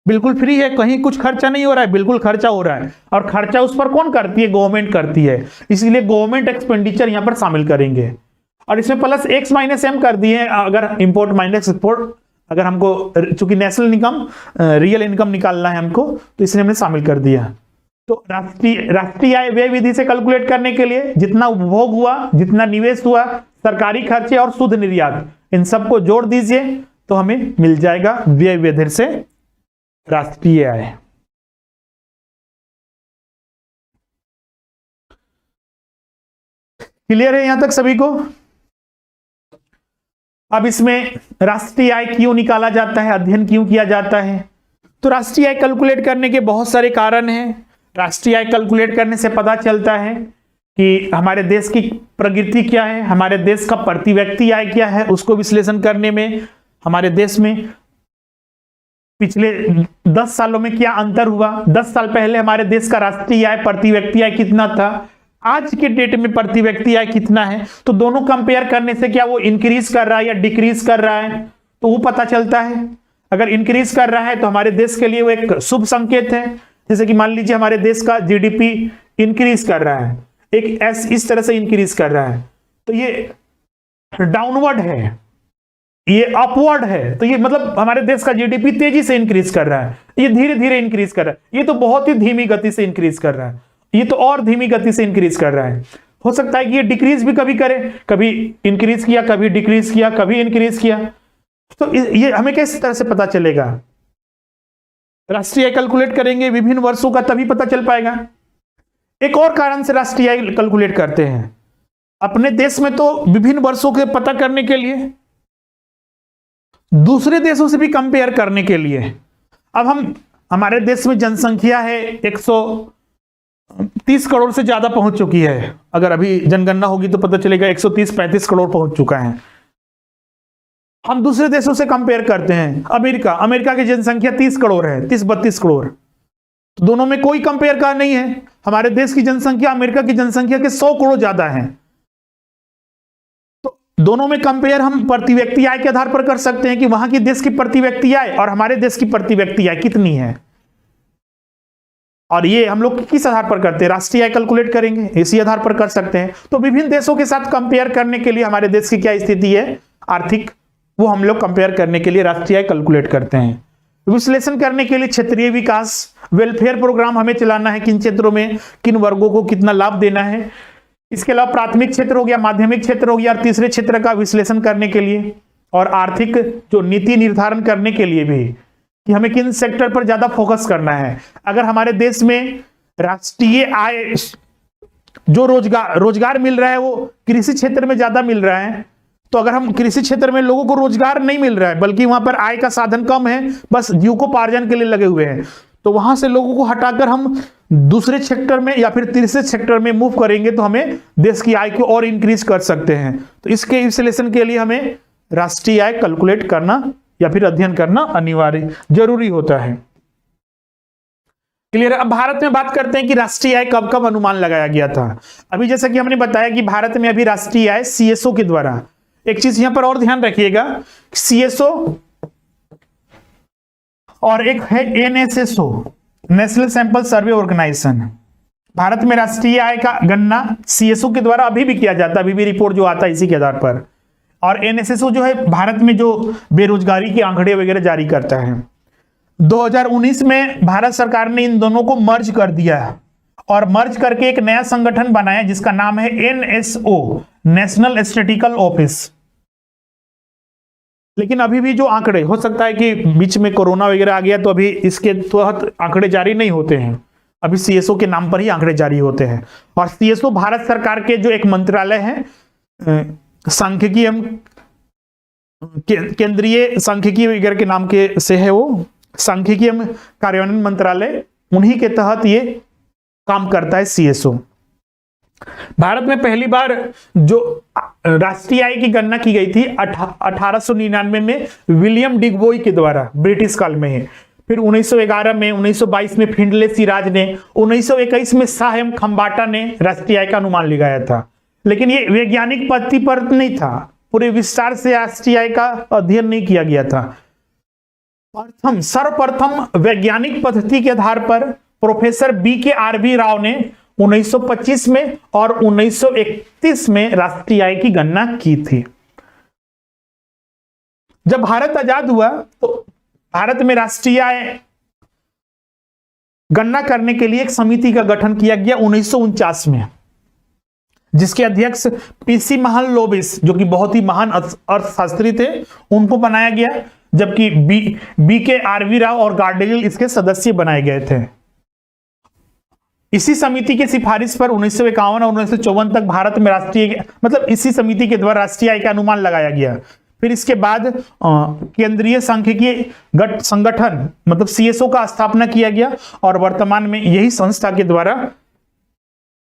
बिल्कुल फ्री है? कहीं कुछ खर्चा नहीं हो रहा है, बिल्कुल खर्चा हो रहा है। और खर्चा उस पर कौन करती है? गवर्नमेंट करती है। इसलिए गवर्नमेंट एक्सपेंडिचर यहां पर शामिल करेंगे, और इसमें प्लस X - M कर दिए। अगर इंपोर्ट माइनस एक्सपोर्ट, अगर हमको चूंकि नेशनल इनकम, रियल इनकम निकालना है हमको, तो इसने हमने शामिल कर दिया। तो राष्ट्रीय आय व्यय विधि से कैलकुलेट करने के लिए जितना उपभोग हुआ, जितना निवेश हुआ, सरकारी खर्चे और शुद्ध निर्यात, इन सबको जोड़ दीजिए तो हमें मिल जाएगा व्यय विधि से राष्ट्रीय आय। क्लियर है यहां तक सभी को? अब इसमें राष्ट्रीय आय क्यों निकाला जाता है, अध्ययन क्यों किया जाता है? तो राष्ट्रीय आय कैलकुलेट करने के बहुत सारे कारण हैं। राष्ट्रीय आय कैलकुलेट करने से पता चलता है कि हमारे देश की प्रगति क्या है, हमारे देश का प्रति व्यक्ति आय क्या है, उसको विश्लेषण करने में हमारे देश में पिछले 10 सालों में क्या अंतर हुआ। 10 साल पहले हमारे देश का राष्ट्रीय आय प्रति व्यक्ति आय कितना था, आज के डेट में प्रति व्यक्ति आय कितना है, तो दोनों कंपेयर करने से क्या वो इंक्रीज कर रहा है या डिक्रीज कर रहा है तो वो पता चलता है। अगर इंक्रीज कर रहा है तो हमारे देश के लिए वो एक शुभ संकेत है। जैसे कि मान लीजिए हमारे देश का जीडीपी इंक्रीज कर रहा है, एक इस तरह से इंक्रीज कर रहा है, तो ये डाउनवर्ड है, ये अपवर्ड है, तो ये मतलब हमारे देश का जीडीपी तेजी से इंक्रीज कर रहा है, ये धीरे धीरे इंक्रीज कर रहा है, ये तो बहुत ही धीमी गति से इंक्रीज कर रहा है, ये तो और धीमी गति से इंक्रीज कर रहा है। हो सकता है कि ये डिक्रीज भी कभी करे, कभी इंक्रीज किया, कभी डिक्रीज किया, कभी इंक्रीज किया। तो ये हमें किस तरह से पता चलेगा? राष्ट्रीय आय कैलकुलेट करेंगे विभिन्न वर्षों का, तभी पता चल पाएगा। एक और कारण से राष्ट्रीय आय कैलकुलेट करते हैं अपने देश में, तो विभिन्न वर्षों के पता करने के लिए, दूसरे देशों से भी कंपेयर करने के लिए। अब हमारे देश में जनसंख्या है 130 करोड़ से ज्यादा पहुंच चुकी है, अगर अभी जनगणना होगी तो पता चलेगा 130-135 करोड़ पहुंच चुका है। हम दूसरे देशों से कंपेयर करते हैं, अमेरिका की जनसंख्या 30 करोड़ है, 30-32 करोड़, तो दोनों में कोई कंपेयर का नहीं है। हमारे देश की जनसंख्या अमेरिका की जनसंख्या के 100 करोड़ ज्यादा है, तो दोनों में कंपेयर हम प्रति व्यक्ति आय के आधार पर कर सकते हैं कि वहां की देश की प्रति व्यक्ति आय और हमारे देश की प्रति व्यक्ति आय कितनी है। और ये हम लोग किस आधार पर करते हैं? राष्ट्रीय आय कैलकुलेट करेंगे, इसी आधार पर कर सकते हैं। तो विभिन्न देशों के साथ कंपेयर करने के लिए हमारे देश की क्या स्थिति है आर्थिक, वो हम लोग कंपेयर करने के लिए राष्ट्रीय आय कैलकुलेट करते हैं। विश्लेषण करने के लिए क्षेत्रीय विकास वेलफेयर प्रोग्राम हमें चलाना है, किन क्षेत्रों में किन वर्गों को कितना लाभ देना है। इसके अलावा प्राथमिक क्षेत्र हो गया, माध्यमिक क्षेत्र हो गया, और तीसरे क्षेत्र का विश्लेषण करने के लिए और आर्थिक जो नीति निर्धारण करने के लिए भी कि हमें किन सेक्टर पर ज्यादा फोकस करना है। अगर हमारे देश में राष्ट्रीय आय जो रोजगार मिल रहा है वो कृषि क्षेत्र में ज्यादा मिल रहा है, तो अगर हम कृषि क्षेत्र में लोगों को रोजगार नहीं मिल रहा है बल्कि वहां पर आय का साधन कम है, बस जीविकोपार्जन के लिए लगे हुए हैं, तो वहां से लोगों को हटाकर हम दूसरे सेक्टर में या फिर तीसरे सेक्टर में मूव करेंगे तो हमें देश की आय को और इंक्रीज कर सकते हैं। तो इसके विश्लेषण के लिए हमें राष्ट्रीय आय कैलकुलेट करना या फिर अध्ययन करना अनिवार्य जरूरी होता है। क्लियर है? अब भारत में बात करते हैं कि राष्ट्रीय आय कब कब अनुमान लगाया गया था। अभी जैसा कि हमने बताया कि भारत में अभी राष्ट्रीय आय सीएसओ के द्वारा, एक चीज यहां पर और ध्यान रखिएगा, सीएसओ और एक है NSSO, national sample survey organisation. Bharat में राष्ट्रीय आय का गणना सीएसओ के द्वारा अभी भी किया जाता है, अभी भी रिपोर्ट जो आता है इसी के आधार पर। और एनएसएसओ जो है भारत में जो बेरोजगारी के आंकड़े वगैरह जारी करता है। 2019 में भारत सरकार ने इन दोनों को मर्ज कर दिया और मर्ज करके एक नया संगठन बनाया जिसका नाम है एनएसओ, नेशनल स्टैटिस्टिकल ऑफिस। लेकिन अभी भी जो आंकड़े, हो सकता है कि बीच में कोरोना वगैरह आ गया तो अभी इसके तहत आंकड़े जारी नहीं होते हैं, अभी सीएसओ के नाम पर ही आंकड़े जारी होते हैं। और सीएसओ भारत सरकार के जो एक मंत्रालय है, सांख्यिकी केंद्रीय सांख्यिकी वगैरह के नाम के से है, वो सांख्यिकी कार्यान्वयन मंत्रालय, उन्हीं के तहत ये काम करता है सीएसओ। भारत में पहली बार जो राष्ट्रीय आय की गणना की गई थी 1899 में विलियम डिगबोई के द्वारा, ब्रिटिश काल में है। फिर 1911 में, 1922 में फिंडले सिराज ने, 1921 में शाह एम खम्बाटा ने राष्ट्रीय आय का अनुमान लगाया था। लेकिन ये वैज्ञानिक पद्धति पर नहीं था, पूरे विस्तार से राष्ट्रीय आय का अध्ययन नहीं किया गया था। सर्वप्रथम वैज्ञानिक पद्धति के आधार पर प्रोफेसर BKRB राव ने 1925 में और 1931 में राष्ट्रीय आय की गणना की थी। जब भारत आजाद हुआ तो भारत में राष्ट्रीय आय गणना करने के लिए एक समिति का गठन किया गया 1949 में, जिसके अध्यक्ष पीसी महलनोबिस, जो कि बहुत ही महान अर्थशास्त्री थे, उनको बनाया गया, जबकि बी के आरवी राव और गार्डेल इसके सदस्य बनाए गए थे। इसी समिति के सिफारिश पर 1951 और 1954 तक भारत में राष्ट्रीय, मतलब इसी समिति के द्वारा राष्ट्रीय आय का अनुमान लगाया गया। फिर इसके बाद केंद्रीय सांख्यिकीय संगठन मतलब सीएसओ का स्थापना किया गया और वर्तमान में यही संस्था के द्वारा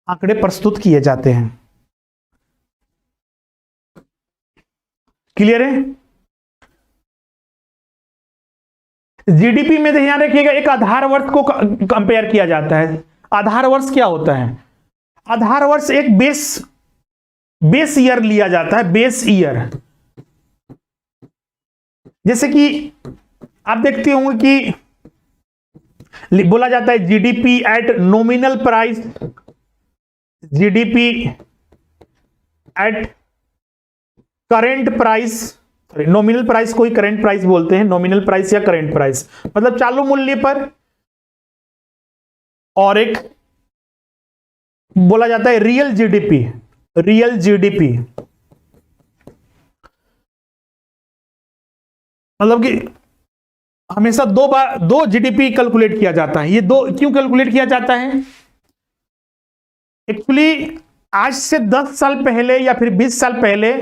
आंकड़े प्रस्तुत किए जाते हैं। क्लियर है? जीडीपी में ध्यान रखिएगा, एक आधार वर्ष को कंपेयर किया जाता है। आधार वर्ष क्या होता है? आधार वर्ष एक बेस ईयर लिया जाता है, बेस ईयर। जैसे कि आप देखते होंगे कि बोला जाता है GDP at nominal price, GDP at current price, nominal price को ही करेंट प्राइस बोलते हैं, नॉमिनल प्राइस या करेंट प्राइस मतलब चालू मूल्य पर, और एक बोला जाता है रियल जीडीपी, रियल जीडीपी मतलब कि हमेशा दो जीडीपी कैलकुलेट किया जाता है। ये दो क्यों कैलकुलेट किया जाता है? एक्चुअली आज से 10 साल पहले या फिर 20 साल पहले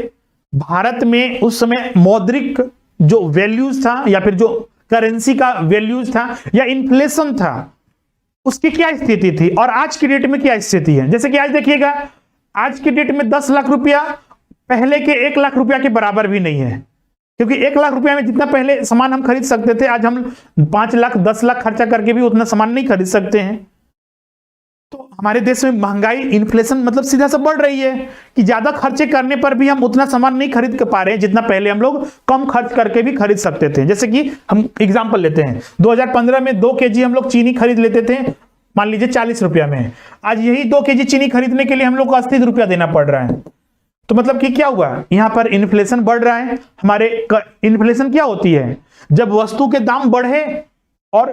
भारत में उस समय मौद्रिक जो वैल्यूज था या फिर जो करेंसी का वैल्यूज था या इन्फ्लेशन था, उसकी क्या स्थिति थी और आज की डेट में क्या स्थिति है। जैसे कि आज देखिएगा, आज की डेट में 10 लाख रुपया पहले के 1 लाख रुपया के बराबर भी नहीं है, क्योंकि 1 लाख रुपया में जितना पहले सामान हम खरीद सकते थे, आज हम 5 लाख 10 लाख खर्चा करके भी उतना सामान नहीं खरीद सकते हैं। तो हमारे देश में महंगाई, इन्फ्लेशन मतलब सीधा सा बढ़ रही है कि ज्यादा खर्चे करने पर भी हम उतना सामान नहीं खरीद पा रहे हैं जितना पहले हम लोग कम खर्च करके भी खरीद सकते थे। जैसे कि हम एग्जांपल लेते हैं, 2015 में 2 केजी हम लोग चीनी खरीद लेते थे, मान लीजिए 40 रुपया में। आज यही 2 केजी चीनी खरीदने के लिए हम लोग को 80 रुपया देना पड़ रहा है। तो मतलब कि क्या हुआ, यहां पर इन्फ्लेशन बढ़ रहा है। हमारे इन्फ्लेशन क्या होती है? जब वस्तु के दाम बढ़े और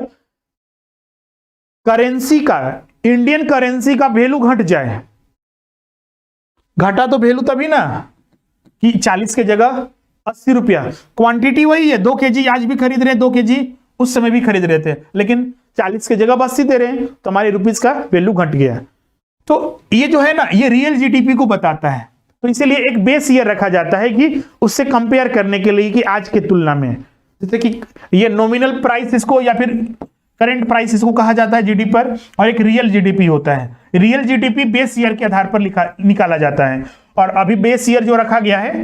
करेंसी का, इंडियन करेंसी का वैल्यू घट जाए। घटा तो वैल्यू तभी ना कि 40 के जगह 80 रुपया, क्वांटिटी वही है, 2 केजी आज भी खरीद रहे हैं, 2 केजी उस समय भी खरीद रहे थे, लेकिन 40 के जगह 80 दे रहे हैं, तो हमारे रुपीस का वैल्यू घट गया। तो ये जो है ना, ये रियल जीडीपी को बताता है। तो इसीलिए एक बेस ईयर रखा जाता है कि उससे कंपेयर करने के लिए कि आज की तुलना में, जैसे कि ये नॉमिनल प्राइस इसको या फिर करंट प्राइस इसको कहा जाता है जीडीपी पर, और एक रियल जीडीपी होता है। रियल जीडीपी बेस ईयर के आधार पर निकाला जाता है, और अभी बेस ईयर जो रखा गया है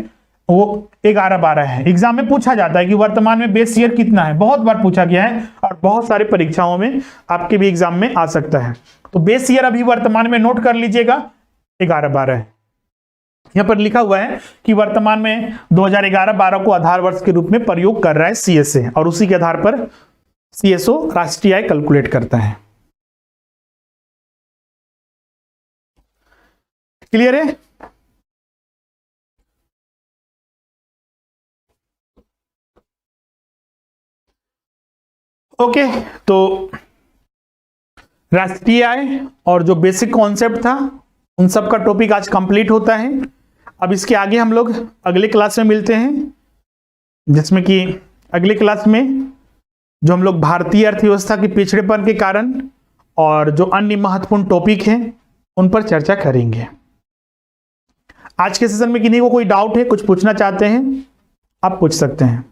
वो 11-12 है। एग्जाम में पूछा जाता है कि वर्तमान में बेस ईयर कितना है, बहुत बार पूछा गया है और बहुत सारे परीक्षाओं में आपके भी एग्जाम में आ सकता है। तो बेस ईयर अभी वर्तमान में नोट कर लीजिएगा 11-12 है। यहां पर लिखा हुआ है कि वर्तमान में 2011-12 को आधार वर्ष के रूप में प्रयोग कर रहा है सीएसए, और उसी के आधार पर सीएसओ राष्ट्रीय आय कैलकुलेट करता है। क्लियर है? ओके, तो राष्ट्रीय आय और जो बेसिक कॉन्सेप्ट था उन सब का टॉपिक आज कंप्लीट होता है। अब इसके आगे हम लोग अगले क्लास में मिलते हैं, जिसमें कि अगले क्लास में जो हम लोग भारतीय अर्थव्यवस्था के पिछड़ेपन के कारण और जो अन्य महत्वपूर्ण टॉपिक हैं उन पर चर्चा करेंगे। आज के सेशन में किन्हीं को कोई डाउट है, कुछ पूछना चाहते हैं, आप पूछ सकते हैं।